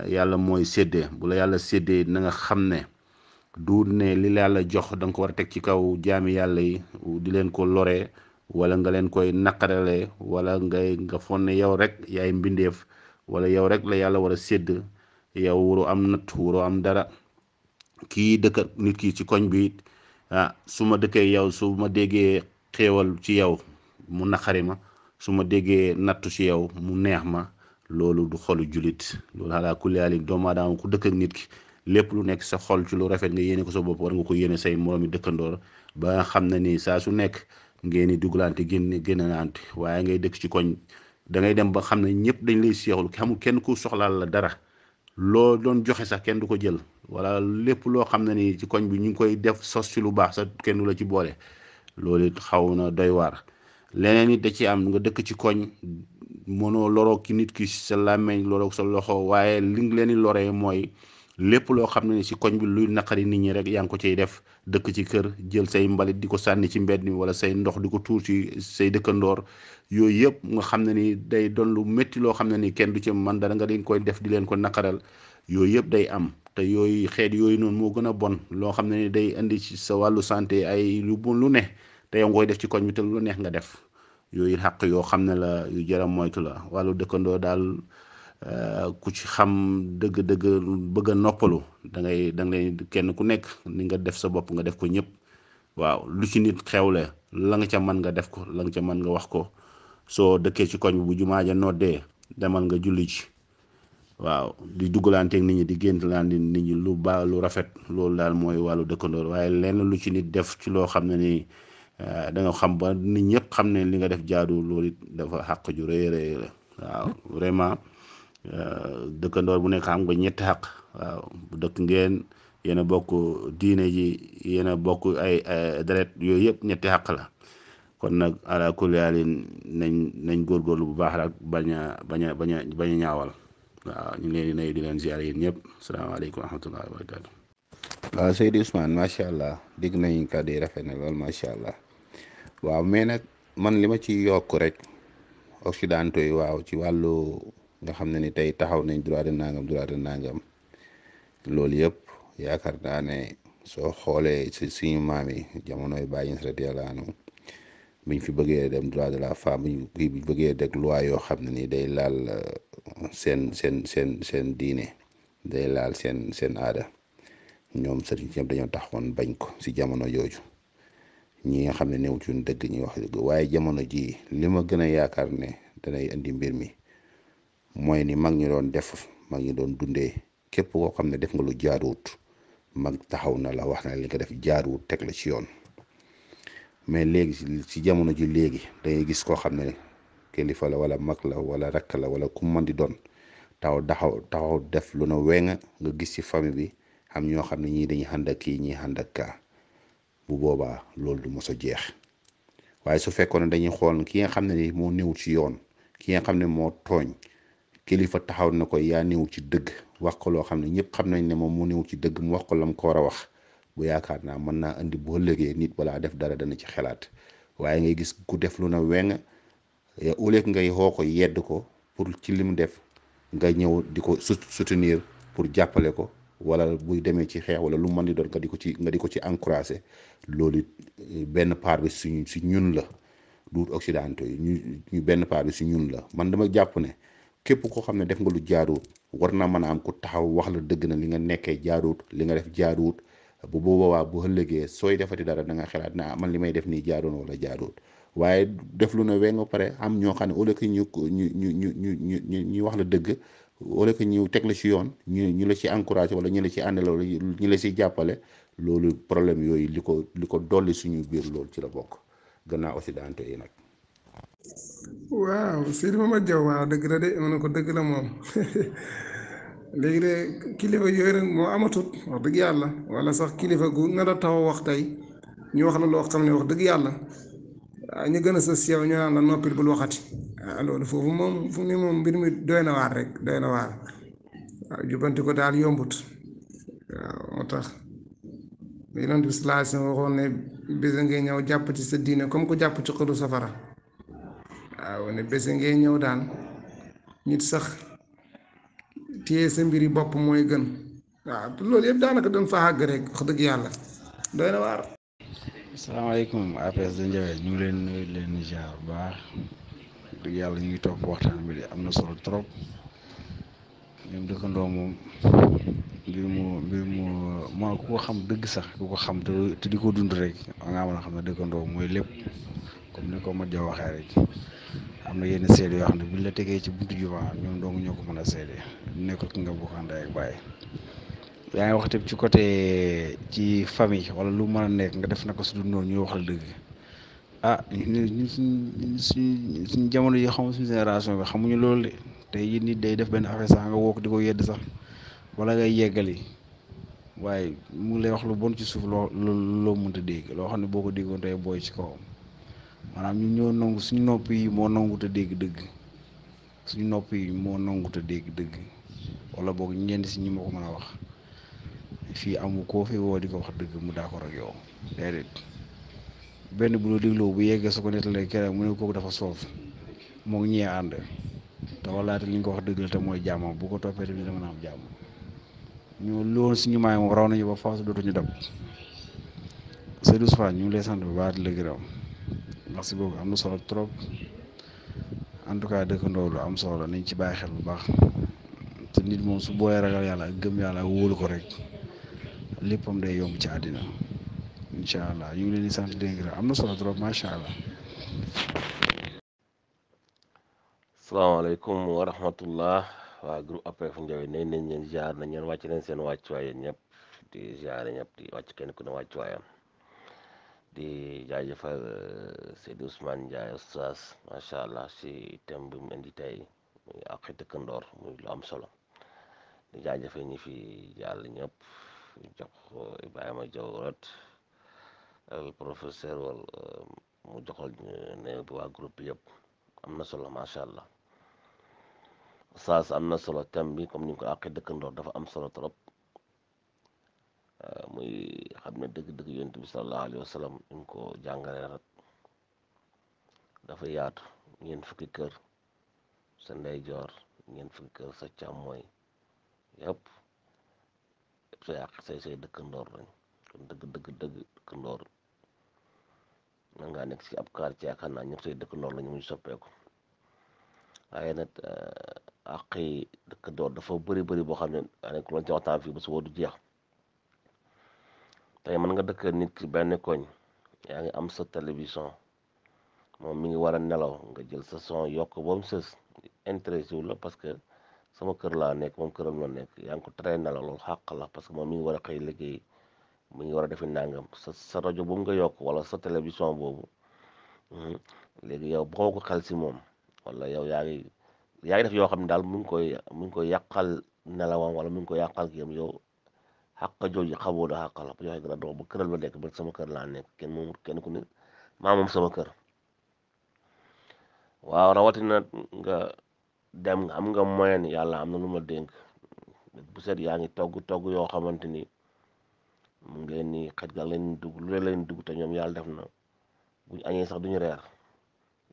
yàlla mooy séddee bu la yàlla séddee na nga xam ne du ne li la yàlla jox da nga ko war a teg ci kaw jaami yàlla yi di leen ko loree wala nga leen koy naqarale wala nga fonne yow rek yaay mbindeef wala yow rek la yàlla war a sédd yow waroo am natt waroo am dara kii dëkk nit ki ci koñ bi su ma dëkkee yow su ma déggee xéewal ci yow mu naqari ma su ma déggee nattu ci yow mu neex ma loolu du xolu julit loolu xalaa kulli haalin doomu aadama ku dëkk ak nit ki lépp lu nekk sa xol ci lu rafet nga yéene ko sa bopp war nga ko yéene say moroomi dëkkandoor ba nga xam ne ni saa su nekk ngeen di dugalante génnante waaye ngay dëkk ci koñ da ngay dem ba xam ne ñëpp dañ lay seexul xamul kenn ku soxlaal la dara loo doon joxe sax kenn du ko jël wala lépp loo xam ne ni ci koñ bi ñu ngi koy def sos ci lu baax sax kenn du la ci boole loolu it xaw na doy waar leneen it da ci am nga dëkk ci koñ mënoo loroo ki nit ki sa làmmeñ loroo sa loxo waaye li nga leen di loree mooy lépp loo xam ne ni ci koñ bi luy naqari nit ñi rek yaa ngi ko ciy def dëkk ci kër jël say mbalit di ko sànni ci mbedd mi wala say ndox di ko tuur ci say dëkkandoor yooyu yëpp nga xam ne ni day doon lu métti loo xam ne ni kenn du ci man dara nga leen koy def di leen ko naqaral yooyu yëpp day am te yooyu xeet yooyu noonu moo gën a bon loo xam ne ni day indi ci sa wàllu santé ay lu bon lu ne te yow nga koy def ci koñ bi te lu neex nga def yooyu xàq yoo xam ne la yu jaram moytu la wàllu dëkkandoo daal ku ci xam dëgg-dëgg bëgg a noppalu da ngay kenn ku nekk ni nga def sa bopp nga def ko ñëpp waaw lu ci nit xewle la nga ca mën nga def ko la nga ca mën nga wax ko soo dëkkee ci koñ bi bu jumaa ja noddee demal nga julli ci waaw di duggalanteeg nit ñi di géntalante nit ñi lu baax lu rafet loolu daal mooy wàllu dëkkandoor waaye lenn lu ci nit def ci loo xam ne ni da nga xam ba nit ñëpp xam ne li nga def jaadu loolu it dafa xàq ju rëy rëy la waaw vraiment dëkkandoor bu nekk xam nga ñetti xàq waaw bu dëkk ngeen yéen a bokk diine ji yéen a bokk ay deret yooyu yëpp ñetti xàq la kon nag ala kulli haalin nañ góorgóorlu bu baax rek bañ a ñaawal waaw ñu ngi leen di nuyu di leen ziar yéen ñëpp salaamaaleykum wa rahmatullahi wa barakatu waaw Seydi Ousmane macha allah dégg nañ kàddu yi rafet na lool macha allah waaw mais nag man li ma ci yokk rek occidentaux yi waaw ci wàllu nga xam ne ni tey taxaw nañ droit de nangam loolu yëpp yaakaar naa ne soo xoolee si suñu maam yi jamonoy Baay Ñas radiyallaahu anhu biñ fi bëggee dem droit de la femme biñ bëggee deg loi yoo xam ne ni day laal seen diine day laal seen aada ñoom sëriñ ñëpp dañoo taxawoon bañ ko si jamono jooju ñi nga xam ne néew ci dëgg ñuy wax dëgg waaye jamono ji li ma gën a yaakaar ne danay indi mbir mi mooy ni mag ñi doon def mag ñi doon dundee képp koo xam ne def nga lu jaaduwut mag taxaw na la wax na li nga def jaaduwut teg la ci yoon mais léegi ci jamono ji léegi dangay gis koo xam ne kilifa la wala mag la wala rakk la wala ku mën di doon taxaw def lu na wenga nga gis ci famille bi am ñoo xam ne ñii dañuy ànd ak kii ñii ànd ak kaa bu boobaa loolu du mos a jeex waaye su fekkoon ne dañuy xool ki nga xam ne ni moo néew ci yoon ki nga xam ne moo tooñ kilifa taxaw na ko yaa néew ci dëgg wax ko loo xam ne ñëpp xam nañ ne moom moo néew ci dëgg mu wax ko lam ko war a wax bu yaakaar naa mën naa indi boo lëgee nit balaa def dara dana ci xelaat waaye ngay gis ku def lu na weng au lieu ngay xoo ko yedd ko pour ci li mu def nga ñëw di ko soutenir pour jàppale ko wala buy demee ci xeex wala lu mën di doon nga di ko ci encouragé loolu benn part bi si ñun la du occidentaux yi ñu benn part bi si ñun la man dama jàpp ne képp koo xam ne def nga lu jaaduwut war na mën a am ku taxaw wax la dëgg na li nga nekkee jaaduwut li nga def jaaduwut bu boobaa bu ëllëgee sooy defati dara da nga xalaat na man li may def nii jaadoon wala jaaduwut waaye def lu ne wee nga pare am ñoo xam ne au lieu que ñu wax la dëgg au lieu que ñu teg la ci yoon ñu la ci encouragé wala ñu la ci àndal wala ñu la ci jàppale loolu problème yooyu li ko dolli suñu biir loolu ci la bokk gannaaw occidentaux yi nag. waaw Seydou Mohamed Diaw waaw dëgg la de ma ne ko dëgg la moom léegi de kilifa yooyu nag moo amatut wax dëgg yàlla wala sax kilifa gu nga da taxaw wax tey ñu wax la loo xam ne wax dëgg yàlla ñu gën a sës yow ñu naan la noppil bul waxati loolu foofu moom fu ni moom mbir mi doy na waar rek doy na waar waaw jubbanti ko daal yombut waaw moo tax Yonent bi sallallahu alayhi wa sallam waxoon ne bés ngay ñëw jàpp ci sa diine comme ku jàpp ci xëdu safara waaw ne bés ngay ñëw daan nit sax téye sa mbiri bopp mooy gën waaw loolu yëpp daanaka doon fa àgg rek wax dëgg yàlla doy na waar. asalaamaaleykum APS da Ndiaye ñu ngi leen nuyu leen ziar bu baax dëgg yàlla ñu ngi topp waxtaan bi de am na solo trop ñoom dëkkandoo moom mbir mu moo ku ko xam dëgg sax ku ko xam te di ko dund rek nga mën a xam ne dëkkandoo mooy lépp comme ni ko Modou Diaw waxee rek am na yenn seede yoo xam ne buñ la tegee ci buntu jumaa ñoom dong ñoo ko mën a seede nekkul ki nga bokkandoo ak bàyyi yaa ngi wax tamit ci côté ci famille wala lu mën a nekk nga def na ko su dul noonu ñu wax la dëgg ñun suñ jamono yi xam suñu génération bi xamuñu loolu de tey yi nit day def benn affaire sax nga woo ko di ko yedd sax wala ngay yeggali waaye mu lay wax lu bon ci suuf loo mënta dégg loo xam ne boo ko déggoon tey booy ci kawam maanaam ñu ñoo nangu suñu nopp yi moo nangut a dégg dëgg suñu nopp yi moo nangut a dégg dëgg wala boog ñenn si ñi ma ko mën a wax fii amu koo fi woo di ko wax dëgg mu d'accord ak yow déedéet benn bu la dégloo bu yeggee su ko nettalee keneen mu ne kooku dafa soof moo ñee ànd te walaate li ñu ko wax dëgg la te mooy jàmmam bu ko toppee tamit dama am jàmm ñu loolu suñu maay moom raw nañu ba faaw dootuñu dab Seydou Ousmane ñu ngi lay sant bu baax di la gërëm merci beaucoup am na solo trop en tout cas dëkkandoo lu am solo nañ ci bàyyi xel bu baax te nit moom su booyee ragal yàlla ak gëm yàlla ak wóolu ko rek léppam day yomb ci àddina incha allah ñu ngi leen di sant di leen gërëm am na solo trop macha allah. salaamaaleykum wa rahmatullah waa groupe APF Ndiaye nañ leen ziar nañ leen wàcc leen seen wàccuwaay yéen ñëpp di ziar ñëpp di wàcc kenn ku ne wàccuwaayam di jaajëfal Seydi Ousmane Ndiaye oustaz macha allah si thème bi mu indi tey muy àq dëkkandoor muy lu am solo di jaajëfal ñi fi jàll ñëpp jox Ibrahima Diaw rot al professeur wal mu joxal ne bi waa groupe bi yëpp am na solo macha allah oustaz am na solo thème bi comme ni nga ko àq dëkkandoor dafa am solo trop. muy xam ne dëgg-dëgg yonent bi sallallahu alayhi wa sallam ñu ko jàngale rek dafa yaatu ñeent fukki kër sa ndeyjoor ñeent fukki kër sa càmmooy yëpp say àq say dëkkandoor lañ kon dëgg dëkkandoor na ngaa nekk si ab quartier yaakaar naa ñëpp say dëkkandoor lañu muy soppeeku waaye nag àq yi dëkkandoor dafa bëri boo xam ne daanaka loolu ci waxtaan fii ba su du jeex. tey mën nga dëkk nit ki benn koñ yaa ngi am sa télévision moom mi ngi war a nelaw nga jël sa son yokk ba mu sës intéressé wu la parce que sama kër laa nekk moom këram la nekk yaa ngi ko teree nelaw loolu xàq la parce que moom mi ngi war a xëy liggéey mi ngi war a defi nangam sa rajo bu nga yokk wala sa télévision boobu léegi yow boo ko xel si moom wala yow yaa ngi def yoo xam ne daal mi ngi koy yàqal nelawam wala mi ngi koy yàqal kii yow. xàq jooju xamoo da xàq la bu joxe gën a dox ba këral ba nekk ba sama kër laa nekk kenn ku ne maa moom sama kër waaw rawatina nga dem nga am nga moyen yàlla am na lu ma dénk bu set yaa ngi togg yoo xamante ni mu ngi leen ni xet ga leen dugg lu leen dugg te ñoom yàlla def na buñ añee sax duñu reer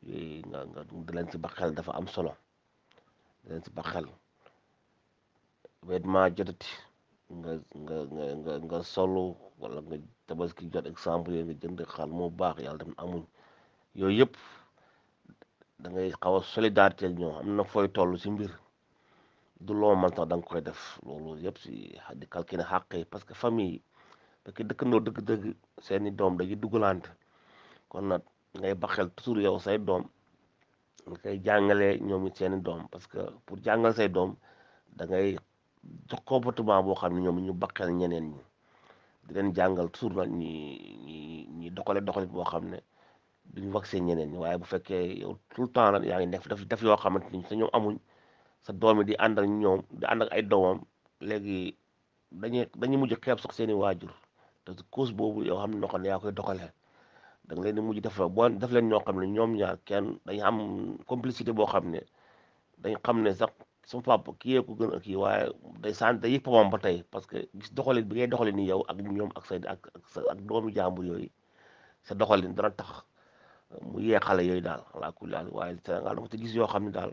yooyu nga di leen si ba xel dafa am solo di leen si ba xel wédment jotati nga solu wala nga tabaski jot exemple yooyu nga jënd xal moo baax yàlla def na amuñ yooyu yëpp da ngay xaw a solidarité ak ñoom am na fooy toll si mbir du loo man sax da nga koy def loolu yëpp si di calculer xàq yi parce que famille parce que dëkkandoo dëgg-dëgg seeni doom dañuy dugalante kon nag ngay baxel toujours yow say doom nga koy jàngalee ñoom it seeni doom parce que pour jàngal say doom da ngay jox comportement boo xam ne ñoom ñu baqeel ñeneen ñi di leen jàngal toujours nag ñi doxale boo xam ne duñu vacciné ñeneen ñi waaye bu fekkee yow tout le temps nag yaa ngi def yoo xamante ni sa ñoom amuñ sa doom yi di ànd ak ñoom di ànd ak ay doomam léegi dañuy mujj xeeb sax seeni waajur te cause boobu yow xam ne noo xam ne yaa koy doxalee da nga leen di mujj def leen ñoo xam ne ñoom ñaar kenn dañu am complicité boo xam ne dañ xam ne sax sama papa kii yee ko gën a kii waaye day yëg papam ba tey parce que gis doxalin bi ngay doxalin ni yow ak ñoom ak say ak doomi jàmbur yooyu sa doxalin dana tax mu yee xale yooyu daal alaa kulli haal waaye Sénégal dama ci gis yoo xam ne daal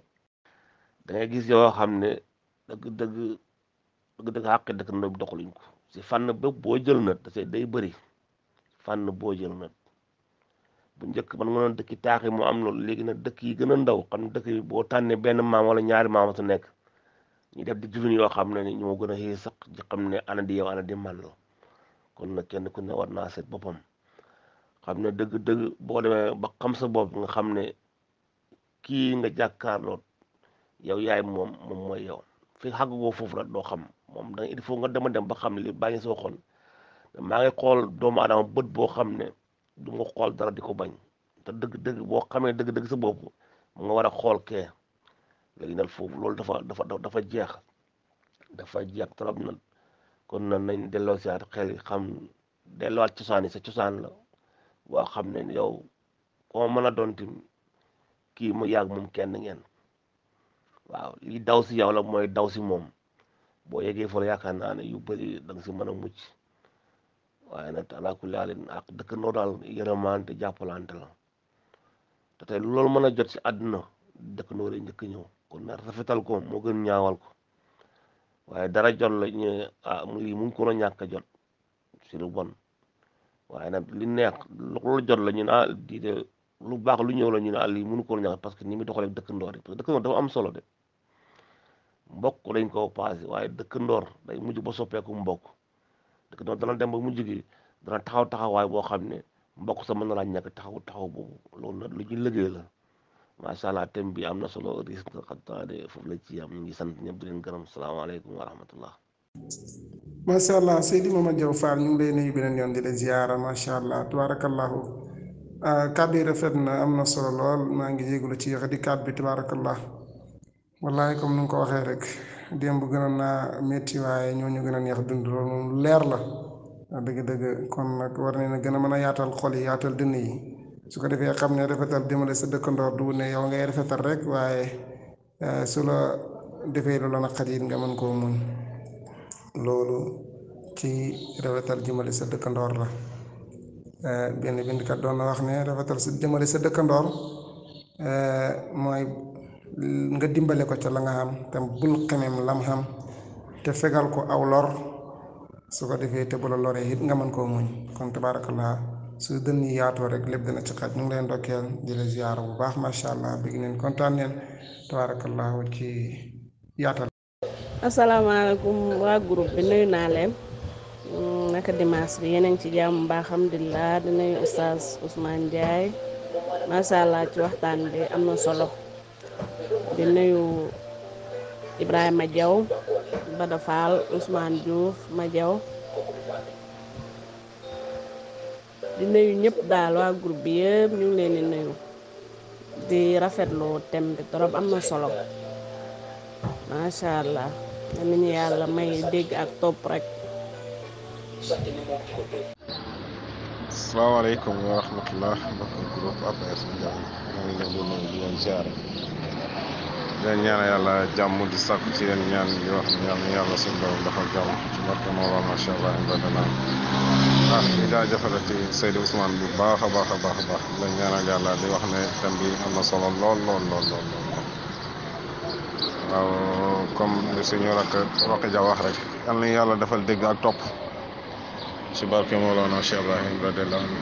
da ngay gis yoo xam ne dëgg xàq dëkk na doxaluñ ko si fànn bépp boo jël na te day bëri fànn boo jël na bu njëkk man nga doon dëkki taax yi moo am loolu léegi nag dëkk yi gën a ndaw xam ne dëkk yi boo tànnee benn maam wala ñaari maam su nekk ñu def di juvin yoo xam ne ni ñoo gën a xëy sax di xam ne ana di yow ana di man la kon nag kenn ku ne war naa seet boppam xam ne dëgg boo demee ba xam sa bopp nga xam ne kii nga jàkkaarloo yow yaay moom mooy yow fi xàggugoo foofu la doo xam moom da il faut nga dem ba xam ne li baa ngi soo xool maa ngi xool doomu adama bët boo xam ne du nga xool dara di ko bañ te dëgg boo xamee dëgg sa bopp mu nga war a xool kee léegi nag foofu loolu dafa jeex trop nag kon nag nañ delloo si xel yi xam delloowaat cosaan yi sa cosaan la boo xam ne yow koo mën a doon tim kii mu yàgg moom kenn ngeen waaw lii daw si yow la mooy daw si moom boo yeggee fa la yaakaar naa ne yu bëri da nga si mën a mucc waaye nag alaa kulli haalin ak dëkkandoo daal yërëmante jàppalante la te tey loolu mën a jot si àdduna dëkkandoo lay njëkk ñëw kon nag rafetal ko moo gën ñaawal ko waaye dara jot la ñu lii mu ngi ko ñàkk a jot si lu bon waaye nag li neex loolu jot la ñu ne di de lu baax lu ñëw la ñu ne lii mënu ko ñàkk parce que ni muy doxalee dëkkandoor yi parce que dëkkandoor dafa am solo de mbokk dañ ko passé waaye dëkkandoor day mujj ba soppeeku mbokk dëkkandoor dana dem ba mujj gi dana taxawaay boo xam ne mbokk sa mën na laa ñàkk taxaw boobu loolu nag lu ñu liggéey la macha allah thème bi am na solo risque xam naa de foofu la ci am ñu ngi sant ñëpp di leen gërëm salaamaaleykum wa rahmatullah macha allah Seydi Mohamed Diaw Fall ñu ngi lay nuyu beneen yoon di la ziyaara macha allah tabaarakallahu kàddu yi rafet na am na solo lool maa ngi jégalu ci yéex di kàddu bi tabaarakallah wallahi comme ni nga ko waxee rek démb gënoon naa métti waaye ñooñu gën a neex dund loolu moom lu leer la dëgg-dëgg kon nag war nañ a gën a mën a yaatal xol yi yaatal dënn yi su ko defee xam ne rafetal jëmale sa dëkkandoor du ne yow ngay rafetal rek waaye su la defee lu la naqari it nga mën koo muñ loolu ci rafetal jëmale sa dëkkandoor la benn bindkat doon na wax ne rafetal sa jëmale sa dëkkandoor mooy nga dimbale ko ca la nga xam te bul xemem lam xam te fegal ko aw lor su ko defee te bu la loree it nga mën koo muñ kon tabaarakallah su dënn yi yaatoo rek lépp dina ci xaj ñu ngi leen ndokkeel di la ziyaara bu baax macha allah bëgg neen kontaan neen tabaarakallah ci yaatal. asalaamaaleykum waa groupe bi nuyu naa leen naka dimanche bi yéen a ngi ci jàmm mbaa alhamdulilah di nuyu oustaz Ousmane Ndiaye macha allah ci waxtaan bi am na solo di nuyu Ibrahima Diaw Bada Fall Ousmane Diouf ma Diaw di nuyu ñëpp daal waa groupe bi yëpp ñu ngi leen di nuyu di rafetlu thème bi trop am na solo macha allah ni ñu yàlla may dégg ak topp rek. asalaamaaleykum wa rahmatullah mbokk groupe APS Ndiaye maa ngi leen di nuyu di leen ziare di leen ñaan yàlla jàmm di sàkku ci yéen ñaan di wax yàlla suñu borom dafa jàmm ci barke Mawla macha allah ibadanaa ñu jaajëfalati Seydou Ousmane bu baax a baax a baax a baax di leen ñaanal yàlla di wax ne thème bi am na solo lool lool lool lool waaw comme li suñu rakk Roqi Ja wax rek yal na yàlla defal dégg ak topp ci barke Mawlana Cheikh Ibrahim radiyallahu anhu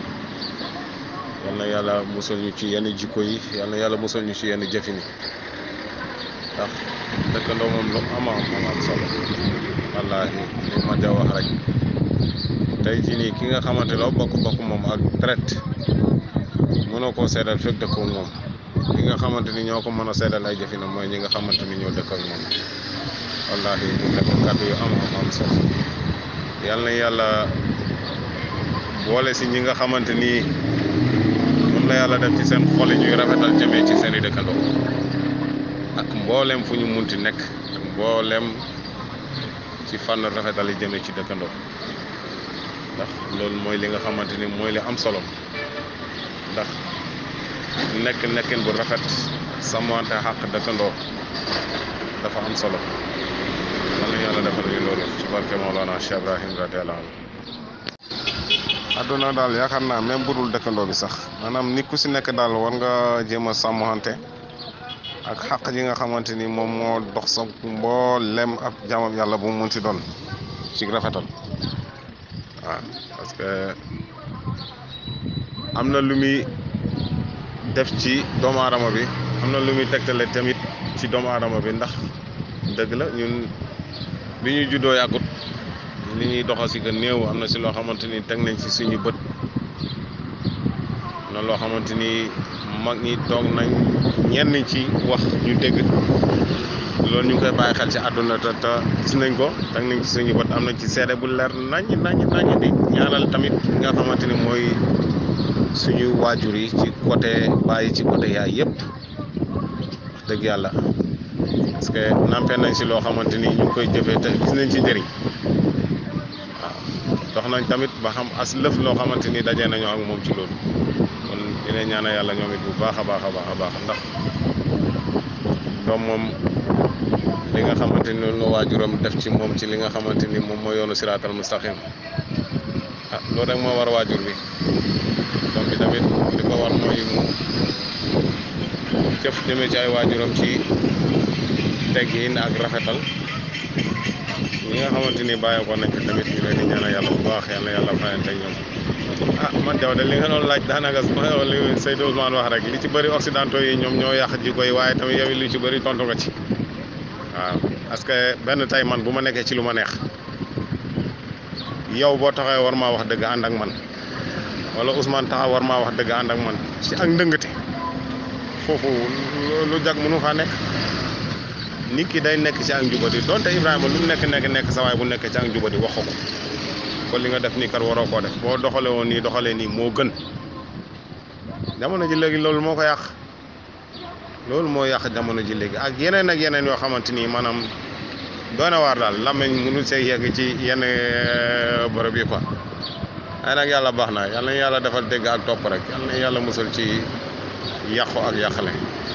yal na yàlla musal ñu ci yenn jikko yi yal na yàlla musal ñu ci yenn jëfini ndax dëkkandoo moom lu am solo wallaahi li ma ja wax rek tey jii nii ki nga xamante loo bokk moom ak traite mënoo koo seedal fekk dëkkoo moom li nga xamante ni ñoo ko mën a seedal ay jëfinam mooy ñi nga xamante ni ñoo dëkk ak moom wallaahi bu nekk kàddu yu am solo yal na yàlla boole si ñi nga xamante ni moom la yàlla def ci seen xol yi ñuy rafetal jëmee ci seen i dëkkandoo ak mboolem fu ñu munti nekk ak mboolem ci fànn rafetal yi jëmee ci dëkkandoo ndax loolu mooy li nga xamante ni mooy li am solo ndax nekkin bu rafet sàmmante xàq dëkkandoo dafa am solo yal na yàlla defal ñu loolu ci barke Mawlana Cheikh Ibrahim radiyallahu anhu adduna daal yaakaar naa même bu dul dëkkandoo bi sax maanaam nit ku si nekk daal war nga jéem a sàmmante ak xàq ji nga xamante ni moom moo dox sa mboolem ab jaamam yàlla bu mu munti doon ci rafetal waaw parce que am na lu muy def ci doomu aadama bi am na lu muy tegtale tamit ci doomu aadama bi ndax dëgg la ñun bi ñuy juddoo yàggut li ñuy doxal si que néew am na si loo xamante ni teg nañ ci suñu bët am na loo xamante ni mag ñi toog nañ ñenn ci wax ñu dégg loolu ñu ngi koy bàyyi xel ci àdduna te gis nañ ko teg nañ ci suñu bët am na ci seede bu leer nañ di ñaanal tamit nga xamante ni mooy suñu waajur yi ci côté bàyyi ci côté yaay yëpp wax dëgg yàlla parce que nampé nañ si loo xamante ni ñu ngi koy jëfee te gis nañ ci njëriñ waaw dox nañ tamit ba xam as lëf loo xamante ni dajee nañoo ak moom ci loolu kon dina ñaanal yàlla ñoom it bu baax a baax ndax doom moom li nga xamante ni loolu la waajuram def ci moom ci li nga xamante ni moom mooy yoonu siraatal mustaqim loolu rek moo war waajur bi doom bi tamit li ko war mooy mu jëf jëmee ci ay waajuram ci teggin ak rafetal ñi nga xamante ni bàyyi ko nañ ko tamit ñu leen di ñaanal yàlla bu baax yal na yàlla fayante ak ñoom man jaw de li nga doon laaj daanaka li Seydou Ousmane wax rek li ci bëri occidentaux yi ñoom ñoo yàq jikko yi waaye tamit yow li ci bëri tontu nga ci waaw parce que benn tey man bu ma nekkee ci lu ma neex yow boo taxawee war maa wax dëgg ànd ak man wala Ousmane taxaw war maa wax dëgg ànd ak man ci ak ndëngate foofu lu jag mënu faa nekk nit ki day nekk ci ak njubadi donte Ibrahima lu mu nekk sa waay bu nekk ci ak njubadi waxu ko kon li nga def nii kat waroo koo def boo doxalee woon nii doxalee nii moo gën jamono ji léegi loolu moo ko yàq loolu moo yàq jamono ji léegi ak yeneen yoo xamante ni maanaam doy na waar daal làmmiñ mënul see yegg ci yenn bërëb yi quoi ay nag yàlla baax na yàlla na yàlla defal dégg ak topp rek yàlla na yàlla musal ci yàqu ak yàqale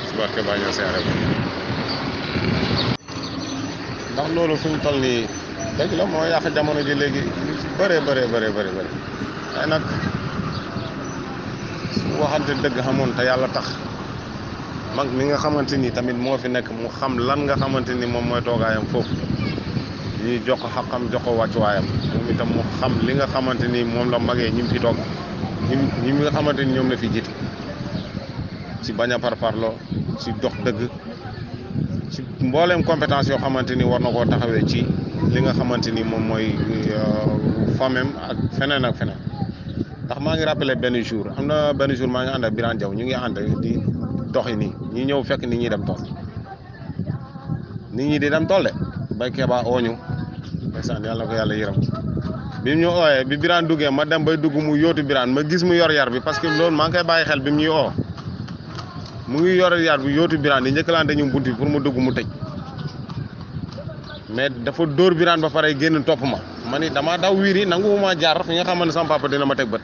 si barke ba ñoo seere ko ndax loolu fi mu toll nii dëgg la moo yàq jamono ji léegi lu ci bëree ay nag su waxante dëgg xamoon te yàlla tax mag mi nga xamante ni tamit moo fi nekk mu xam lan nga xamante ni moom mooy toogaayam foofu ñuy jox ko xaqam jox ko wàccuwaayam moom itam mu xam li nga xamante ni moom la magee ñi fi toog ñi nga xamante ni ñoom la fi jiite ci bañ a parparloo ci dox dëgg ci mbooleem compétence yoo xamante ni war na koo taxawee ci li nga xamante ni moom mooy famem ak feneen ndax maa ngi rappelé benn jour maa ngi ànd ak Birane Diaw ñu ngi ànd di doxi nii ñi ñëw fekk nit ñi dem tool nit ñi di dem tool de bay Keba ooñu ndeysaan yàlla ko yàlla yërëm bi mu ñu ooyee bi Birane duggee ma dem bay dugg mu yóotu Birane ma gis mu yor yar bi parce que loolu maa ngi koy bàyyi xel bi mu ñuy oo mu ngi yor yar bi yóotu Birane di njëkkalante ñu bunti pour mu dugg mu tëj mais dafa dóor Birane ba pare génn topp ma ni damaa daw wiiri nanguwuma jaar fi nga xam ne sama papa dina ma teg bët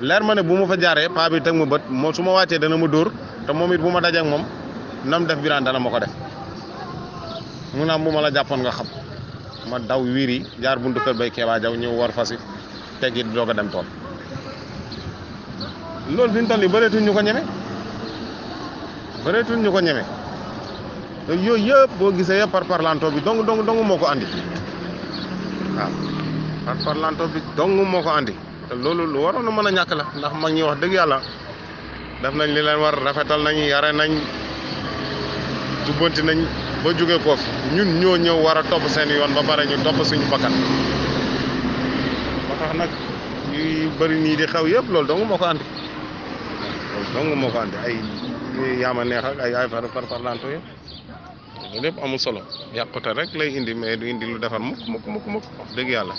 leer ma ne bu ma fa jaaree paa bi teg ma bët moo su ma wàccee dana ma dóor te moom it bu ma dajee ak moom nam def Birane dana ma ko def mu naam bu ma la jàppoon nga xam ma daw wiiri jaar buntu kër bay Keba Jaw ñëw war fasi teggi doog a dem tool loolu fi ñu toll nii bëreetuñ ñu ko ñeme yooyu yëpp boo gisee yëpp par parlanto bi dong moo ko andi waaw par parlanto bi dong moo ko andi te loolu lu waroon a mën a ñàkk la ndax mag ñi wax dëgg yàlla def nañ li leen war rafetal nañ yare nañ jubbanti nañ ba jóge ko fi ñun ñoo ñëw war a topp seen yoon ba pare ñu topp suñu bakkan ba tax nag yu bëri nii di xew yëpp loolu dong moo ko andi ay yaama neex ak ay par parlanto yëpp loolu lépp amul solo yàqute rek lay indi mais du indi lu defar mukk wax dëgg yàlla.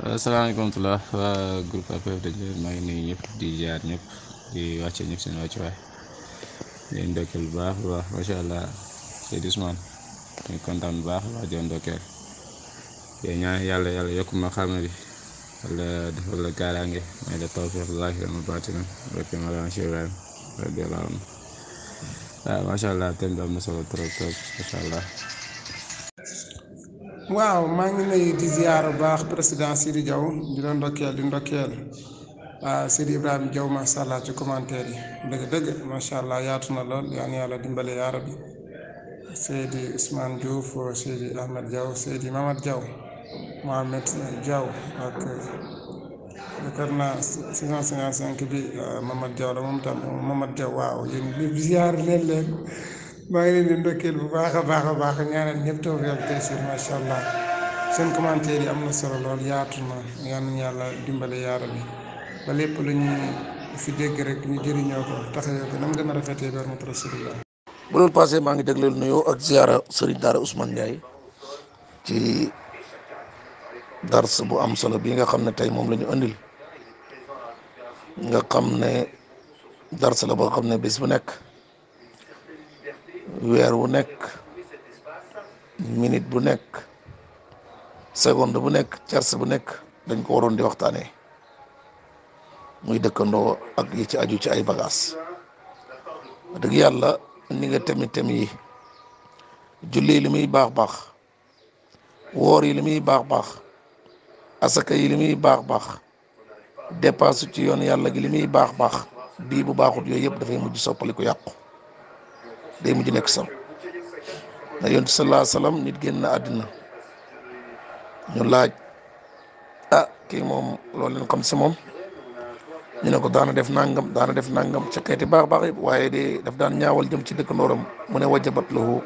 asalaamaaleykum wa waa groupe APF dañ maa ngi nuyu ñëpp di jaar ñëpp di wàcce ñëpp seen wàccuwaay di ndokkeel bu baax macha allah Seydou Ousmane ñu kontaan bu baax di ndokkeel di ñaan yàlla yokk ma xam ne bi wala defal la kaaraange may la tawfiq zaahiran wa baatinan barke Mawlana Cheikh Ibrahim radiyallahu anhu waaw macha allah thème bi am na solo trop macha allah. waaw maa ngi lay di ziar bu baax président Sidi Diaw di la ndokkeel waaw Sidi Ibrahima Diaw macha allah ci commentaire yi dëgg macha allah yaatu na lool yaa ngi yàlla dimbale yaa rabbi Seydi Ousmane Diouf Seydi Ahmed Diaw Seydi Mamad Diaw Mohamed Diaw ak yaakaar naa 655 bi Mamad Diaw la moom tam Mamad Diaw waaw yéen ñëpp ziar leen maa ngi leen di ndokkeel bu baax a baax ñaanal ñëpp tawfeex tey si macha allah seen commentaire yi am na solo lool yaatu na yal nañu yàlla dimbale yaara bi ba lépp lu ñu fi dégg rek ñu jëriñoo ko taxawee ko nam gën a rafetee ba mu rasulillah. bu loolu passé maa ngi dégleel nuyoo ak ziara Serigne Daara Ousmane Ndiaye ci dars bu am solo bi nga xam ne tey moom la ñu andil nga xam ne dars la boo xam ne bis bu nekk. weer wu nekk minute bu nekk seconde bu nekk cerce bu nekk dañ ko waroon di waxtaanee muy dëkkandoo ak yi ci aju ci ay bagages dëgg yàlla ni nga tem yi julli li muy baax woor yi li muy baax asaka yi li muy baax dépasse ci yoon yàlla gi li muy baax bii bu baaxut yooyu yëpp dafay mujj soppali ko yàqu day mujj nekk sax na yonent sallallahu alayhi wasallam nit génn na àddina ñu laaj kii moom loolu leen xam si moom ñu ne ko daana def nangam ci xeeti baax yëpp waaye de daf daan ñaawal jëm ci dëkkandooram mu ne wajabat lahu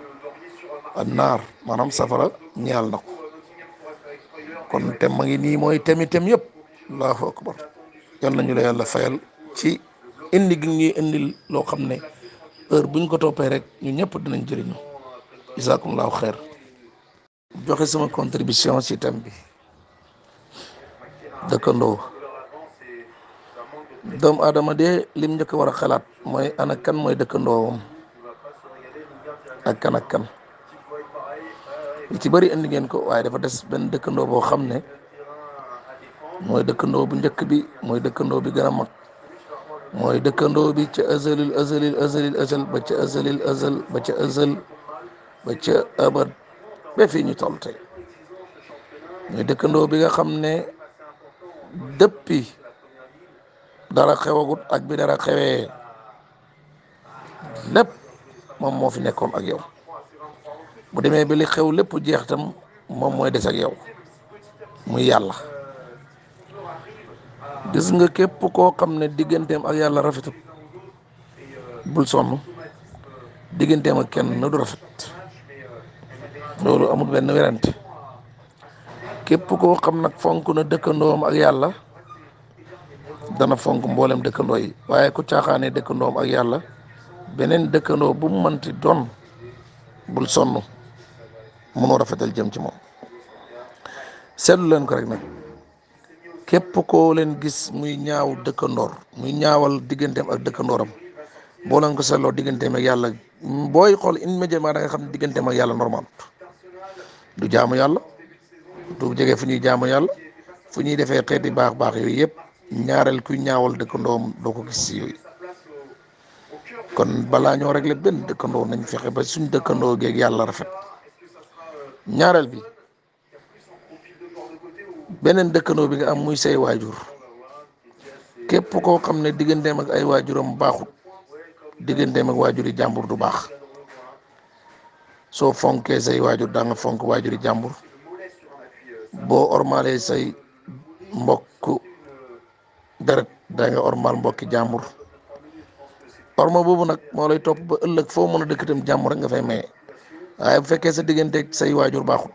an-naar maanaam safara ñaal na ko kon tem ma ngi nii mooy tem yëpp allahu akbar yal nañu la yàlla fayal ci indi gi ñuy indil loo xam ne heure buñ ko toppee rek ñu ñëpp dinañ jëriñu jazakumullahu xeer joxe sama contribution ci thème bi dëkkandoo. doomu aadama de lim njëkk war a xalaat mooy ana kan mooy dëkkandoowam ak kan li ci bëri indi ngeen ko waaye dafa des benn dëkkandoo boo xam ne mooy dëkkandoo bu njëkk bi mooy dëkkandoo bi gën a mag mooy dëkkandoo bi ca azalil azal ba ca azalil azal ba ca azal ba ca abad ba fii ñu toll tey mooy dëkkandoo bi nga xam ne depuis dara xewagut ak bi dara xewee lépp moom moo fi nekkoon ak yow bu demee ba li xew lépp jeex tam moom mooy des ak yow muy yàlla. gis nga képp koo xam ne digganteem ak yàlla rafetut bul sonn digganteem ak kenn na du rafet loolu amul benn werante képp koo xam nag fonk na dëkkandoom ak yàlla dana fonk mboolem dëkkandoo yi waaye ku caaxaanee dëkkandoom ak yàlla beneen dëkkandoo bu mu mënti doon bul sonn mënoo rafetal jëm ci moom. seetlu leen ko rek nag képp koo leen gis muy ñaaw dëkkandoor muy ñaawal digganteem ak dëkkandooram boo leen ko seetloo digganteem ak yàlla booy xool immédiatement da nga xam ne digganteem ak yàlla normal du jaamu yàlla du jege fu ñuy jaamu yàlla fu ñuy defee xeeti baax yooyu yëpp ñaareel kuy ñaawal dëkkandoom doo ko gis si yooyu. kon balaa ñoo régler benn dëkkandoo nañ fexe ba suñ dëkkandoo geeg yàlla rafet. ñaareel bi beneen dëkkandoo bi nga am muy say waajur képp koo xam ne digganteem ak ay waajuram baaxut digganteem ak waajuri jàmbur du baax. soo fonkee say waajur daa nga fonk waajuri jàmbur boo ormalee say mbokk deret daa nga ormal mbokki jàmbur orma boobu nag moo lay topp ba ëllëg foo mën a dëkk itam jàmm rek nga fay maye waaye bu fekkee sa digganteeg say waajur baaxut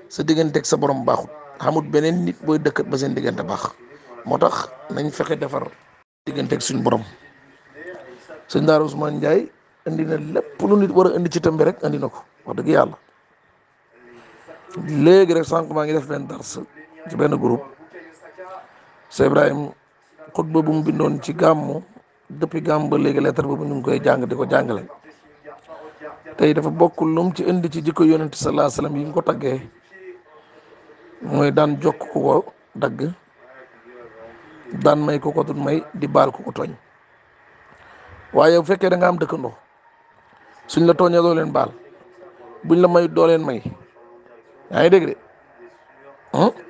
sa digganteeg sa borom baaxut xamut beneen nit booy dëkkat ba seen diggante baax moo tax nañ fexe defar digganteeg suñ borom. sëñ Daara Ousmane Ndiaye indi na lépp lu nit war a indi ci thème bi rek indi na ko wax dëgg yàlla léegi rek sànq maa ngi def benn dars ci benn groupe Cheikh Ibrahim xutba bu mu bindoon ci gàmmu depuis gàmmu ba léegi lettre boobu ñu ngi koy jàng di ko jàngale tey dafa bokkul lu mu ci indi ci jikko yonent sallallahu alayhi wasallam yi mu ko taggee mooy daan jokk ku ko dagg daan may ku ko tut may di baal ku ko tooñ waaye bu fekkee da nga am dëkkandoo suñ la tooñee doo leen baal buñ la may doo leen may yaa ngi dégg de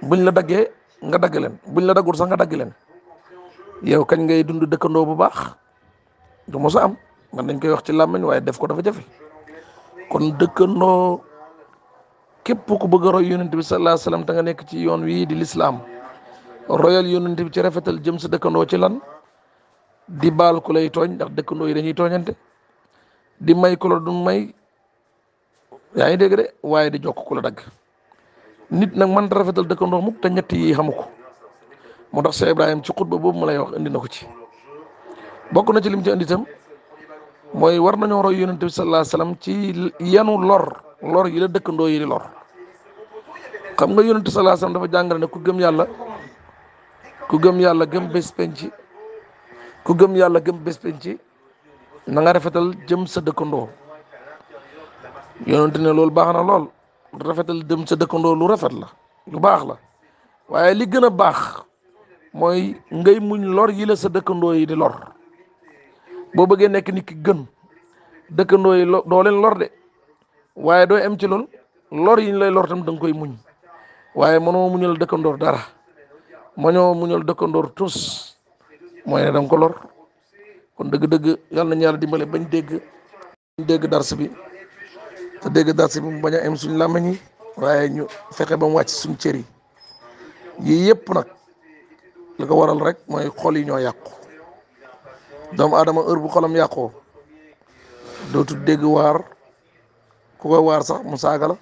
buñ la daggee nga dagg leen buñ la daggul sax nga dagg leen yow kañ ngay dund dëkkandoo bu baax du mos a am man dañ koy wax ci làmmiñ waaye def ko dafa jafe kon dëkkandoo képp ku bëgg a roy yonent bi sallallahu alayhi wasallam te nga nekk ci yoon wii di lislaam royal yonent bi ci rafetal jëm sa dëkkandoo ci lan di baal ku lay tooñ ndax dëkkandoo yi dañuy tooñante di may ku la du may yaa ngi dégg de waaye di jokk ku la dagg nit nag man rafetal dëkkandoo mukk te ñett yi xamu ko moo tax Cheikh Ibrahim ci xutba boobu ma lay wax indi na ko ci bokk na ci lim ci indi itam mooy war nañoo roy yonent bi sallallahu alayhi wasallam ci yanu lor yi la dëkkandoo yi di lor xam nga yonent sallallahu alayhi wasallam dafa jàngale ne ku gëm yàlla gëm bés penc ku gëm yàlla gëm bés penc na nga rafetal jëm sa dëkkandoo yonent ne loolu baax na lool rafetal jëm sa dëkkandoo lu rafet la lu baax la waaye li gën a baax mooy ngay muñ lor yi la sa dëkkandoo yi di lor boo bëggee nekk nit ki gën dëkkandoo yi doo leen lor de waaye doo am ci lool lor yi ñu lay lor tam da nga koy muñ waaye mënoo muñal dëkkandoor dara mënoo muñal dëkkandoor tus mooy ne da nga ko lor kon dëgg-dëgg yàlla nañu yàlla dimbale bañ dégg dars bi te dégg dars bi mu bañ a am suñ làmmiñ yi waaye ñu fexe ba mu wàcc suñ cër yi yii yëpp nag li ko waral rek mooy xol yi ñoo yàqu doomu aadama heure bu xolam yàqoo dootu dégg waar ku koy waar sax mu saaga la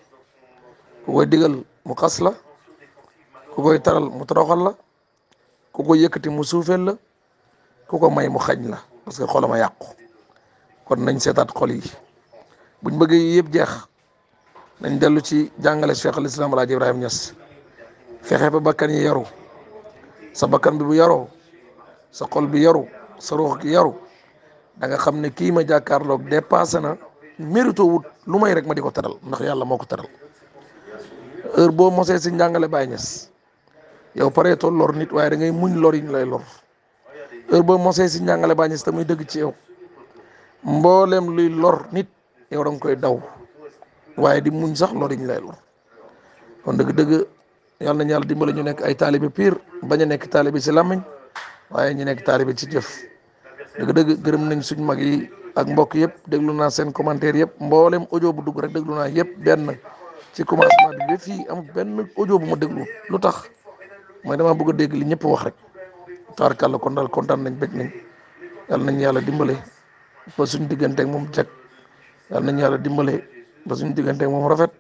ku koy digal mu xas la ku koy taral mu toroxal la ku koy yëkkati mu suufeel la ku ko may mu xañ la parce que xolam a yàqu kon nañ seetaat xol yi buñ bëggee yëpp jeex nañ dellu ci jàngale Cheikh al Islam Alaaji Ibrahima Niass fexe ba bakkan yi yaru sa bakkan bi bu yaroo sa xol bi yaru sa ruux gi yaru da nga xam ne kii ma jàkkaarloog dépassé na mérito wut lu may rek ma di ko teral ndax yàlla moo ko teral heure boo mosee si njàngale Baye Niass yow pareetoo lor nit waaye da ngay muñ lor yi ñu lay lor heure boo mosee si njàngale Baye Niass te muy dëgg ci yow mboolem luy lor nit yow da nga koy daw waaye di muñ sax lor yi ñu lay lor kon dëgg-dëgg yàlla nañu yàlla dimbale ñu nekk ay taalibe pire bañ a nekk taalibe ci làmmiñ waaye ñu nekk taalibe ci jëf dëgg-dëgg gërëm nañ suñ mag yi ak mbokk yëpp déglu naa seen commentaire yëpp mboolem audio bu dugg rek déglu naa yëpp benn ci commencement bi ba fii amul benn audio bu ma déglu lu tax mooy dama bëgg a dégg li ñëpp wax rek tabarkàlla kon daal kontaan nañ bëgg nañ yàlla nañ yàlla dimbale ba suñ digganteeg moom jag yàlla nañ yàlla dimbale ba suñ digganteeg moom rafet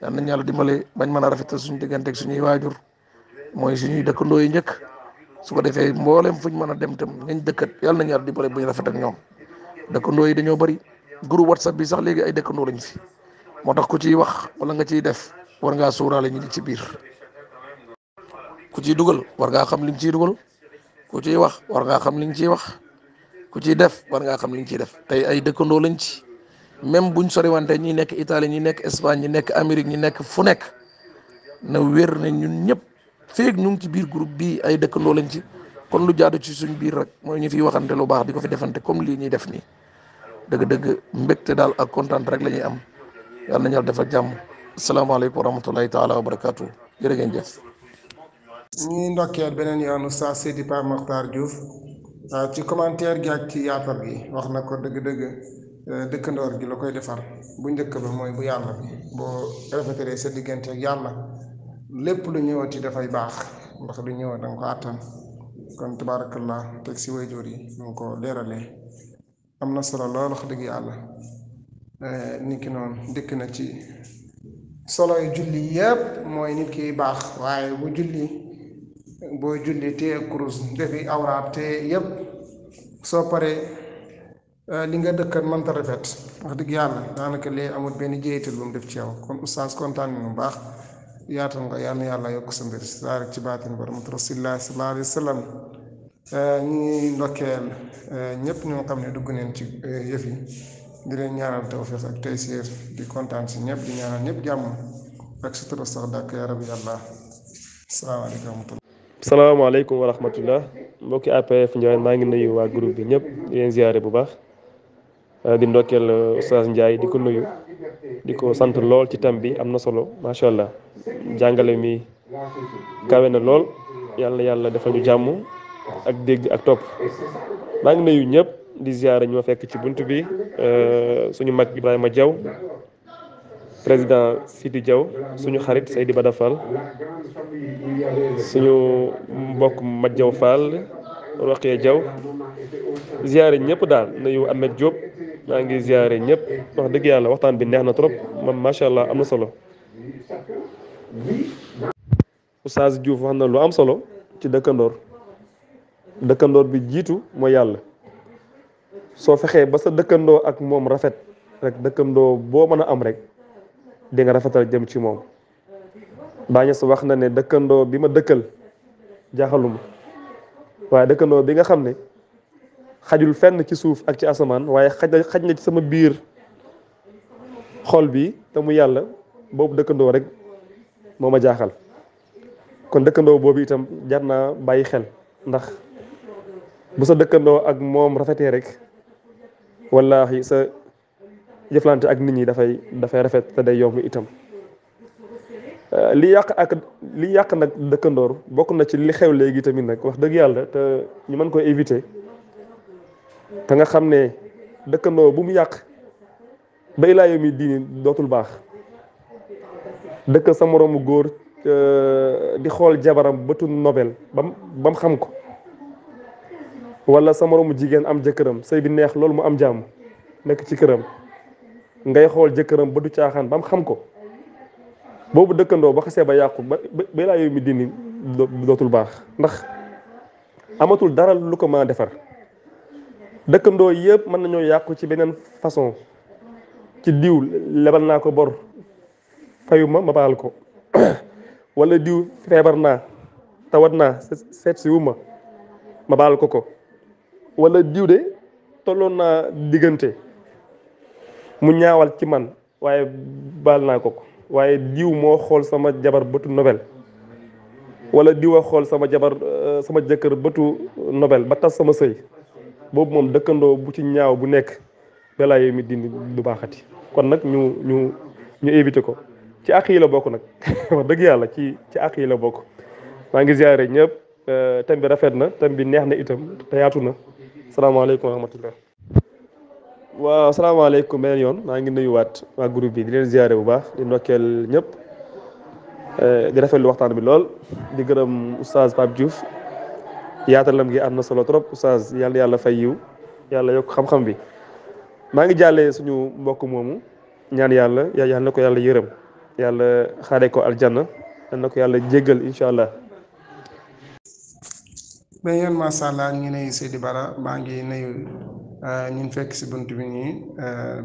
yàlla nañ yàlla dimbale bañ mën a rafetal suñ digganteeg suñuy waajur mooy suñuy dëkkandoo yi njëkk su ko defee mboolem fuñ mën a dem tam nañ dëkkat yàlla nañ yàlla dimbale buñ rafet ak ñoom dëkkandoo yi dañoo bëri groupe WhatsApp bi sax léegi ay dëkkandoo lañ fi moo tax ku ciy wax wala nga ciy def war ngaa suuraale ñi di ci biir ku ciy dugal war ngaa xam li nga ciy dugal ku ciy wax war ngaa xam li nga ciy wax ku ciy def war ngaa xam li nga ciy def tey ay dëkkandoo lañ ci même buñ soriwante ñi nekk Italie ñi nekk Espagne ñi nekk Amérique ñi nekk fu nekk na wér ne ñun ñëpp feeg ñu ngi ci biir groupe bii ay dëkkandoo lañ ci kon lu jaadu ci suñ biir rek mooy ñu fiy waxante lu baax di ko fi defante comme lii ñuy def nii dëgg-dëgg mbégte daal ak kontaan rek la ñuy am yàlla nañu yàlla defal jàmm asalaamaaleykum wa rahmatullahi taala wa barakaatu jërë ngeen jëf. ñuy ndokkeel beneen yoon Oustaz Seydi Pape Makhtar Diouf ci commentaire gi ak ci yaatal gi wax na ko dëgg-dëgg dëkkandoor gi la koy defar bu njëkk ba mooy bu yàlla bi boo rafetalee sa diggante ak yàlla lépp lu ñëwati dafay baax ndax lu ñëw da nga ko àttan kon tabaarakallah teg si waajur yi ñu ko leeralee am na solo lool wax dëgg yàlla nit ki noonu dëkk na ci solo yu julli yëpp mooy nit ki baax waaye bu julli boo julli te kurus defi awraat te yëpp soo paree li nga dëkkat mënta rafet wax dëgg yàlla daanaka lee amul benn jéeyital bu mu def ci yow kon oustaz kontaan nañu bu baax yaatal nga yal na yàlla yokk sa mbir saa rek ci baatin ba rahmatu rasulillah sallallahu alayhi wa sallam ñu ngi ndokkeel ñëpp ñoo xam ne dugg neen ci yëf yi di leen ñaanal tawfiq ak taysiir di kontaan si ñëpp di ñaanal ñëpp jàmm ak sutura sax dàkk ya rabbi yàlla salaamaaleykum wa rahmatullah. salaamaaleykum wa rahmatullah mbokki APF Ndiaye maa ngi nuyu waa groupe bi ñëpp di leen ziare bu baax di ndokkeel Oustaz Ndiaye di ko nuyu di ko sant lool ci tam bi am na solo macha allah jàngale mi kawe na lool yàlla yàlla defal ñu jàmm ak dégg ak topp maa ngi nuyu ñëpp di ziare ñu ma fekk ci bunt bi suñu mag Ibrahima Diaw président Sidi Diaw suñu xarit Seydi Bada Fall suñu mbokk Mat Diaw Fall Roqee Diaw ziare ñëpp daal nuyu Ahmed Diop maa ngi ziare ñëpp wax dëgg yàlla waxtaan bi neex na trop man macha allah am na solo Oustaz Diouf wax na lu am solo ci dëkkandoor bi jiitu mooy yàlla soo fexee ba sa dëkkandoo ak moom rafet rek dëkkandoo boo mën a am rek di nga rafetal jëm ci moom Baay Ñas wax na ne dëkkandoo bi ma dëkkal jaaxaluma waaye dëkkandoo bi nga xam ne xajul fenn ci suuf ak ci asamaan waaye xaj na ci sama biir xol bi te mu yàlla boobu dëkkandoo rek moo ma jaaxal kon dëkkandoo boobu itam jar naa bàyyi xel ndax bu sa dëkkandoo ak moom rafetee rek wallaahi sa jëflante ak nit ñi dafay rafet te day yomb itam li yàq nag dëkkandoor bokk na ci li xew léegi tamit nag wax dëgg yàlla te ñu mën koy éviter te nga xam ne dëkkandoo bu mu yàq ba ilaa yow mi diini dootul baax dëkk sa moroomu góor di xool jabaram bëtu nobel bam xam ko wala sa moroomu jigéen am jëkkëram sëy bi neex loolu mu am jàmm nekk ci këram ngay xool jëkkëram ba du caaxaan ba mu xam ko boobu dëkkandoo ba xasee ba yàqu ba laa yow mi dindi dootul baax ndax amatul dara lu ko mën a defar dëkkandoo yëpp mën nañoo yàqu ci beneen façon ci diw lebal naa ko bor fayuma ma baal ko wala diw feebar naa tawat naa seet si wu ma baal ko wala diw de tolloon naa diggante mu ñaawal ci man waaye baal naa ko waaye diw moo xool sama jabar bëtu nobel wala diw a xool sama jëkkër bëtu nobel ba tas sama sëy boobu moom dëkkandoo bu ci ñaaw bu nekk balaa yow mi dindi du baaxati kon nag ñu éviter ko ci àq yi la bokk nag wax dëgg yàlla ci àq yi la bokk. maa ngi ziare ñëpp thème bi rafet na thème bi neex na itam te yaatu na salaamaaleykum wa rahmatullah. waaw salaamaaleykum beneen yoon maa ngi nuyuwaat waa groupe bi di leen ziare bu baax di ndokkeel ñëpp di rafetlu waxtaan bi lool di gërëm oustaz Pape Diouf yaatalam gi am na solo trop oustaz yàlla fay yiw yàlla yokk xam-xam bi. maa ngi jàllee suñu mbokk moomu ñaan yàlla na ko yàlla yërëm yàlla xaare ko aljanna yal na ko yàlla jéggal incha allah. ben yoon macha allah ñu nuyu Seydi Bara maa ngi nuyu ñun fekk si bunt bi nii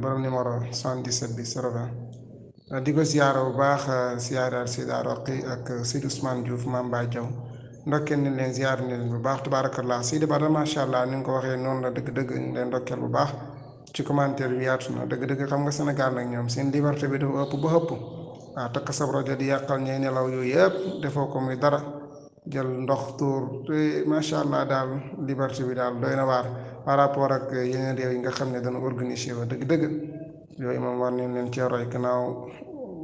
borom numéro 77 bi 020 di ko ziyaara bu baax ziyaara Seyda Roqi ak Seydi Ousmane Diouf Mame Baye Diaw ndokkeel ni leen ziyaar ni leen bu baax tabarakallah Seydi Bara macha allah ni nga ko waxee noonu la dëgg-dëgg ñu leen ndokkeel bu baax ci commentaire bi yaatu na dëgg-dëgg xam nga Sénégal nag ñoom seen liberté bi dafa ëpp ba ëpp waaw takk sab rajo di yàqal ñay nelaw yooyu yëpp defoo ko muy dara jël ndox tuur te macha allah daal liberté bi daal doy na waar par rapport ak yeneen réew yi nga xam ne dana organisé wa dëgg-dëgg yooyu moom war nañ leen cee roy gannaaw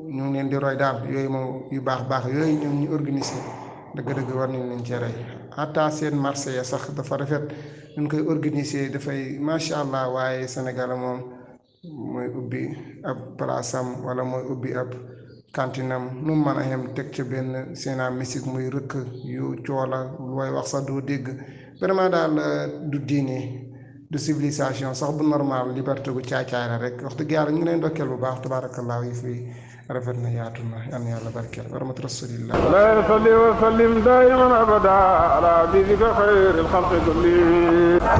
ñu ngi leen di roy daal yooyu moom yu baax yooyu ñoom ñu organisé dëgg-dëgg war nañ leen cee roy hatta seen marché ya sax dafa rafet ñu koy organisé dafay macha allah waaye Sénégal moom mooy ubbi ab palaasam wala mooy ubbi ab kantinam nu mu mën a yem teg ca benn seena musique muy rëkk yu coola looy wax sax doo dégg vraiment daal du diine du civilisation sax bu normal liberté gu caay-caay la rek wax dëgg yàlla ñu ngi leen ndokkeel bu baax tabarakallah yi fi rafet na yaatu na yal na yàlla barkeel wa rahmatu rasulillah la salli wa sallim daiman abada ala habibika xayril xalqi kulli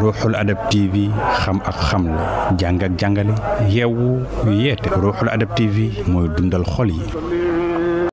ruuxul adab TV xam ak xamle jàng ak jàngale yeewu yeete ruuxul adab TV mooy dundal xol yi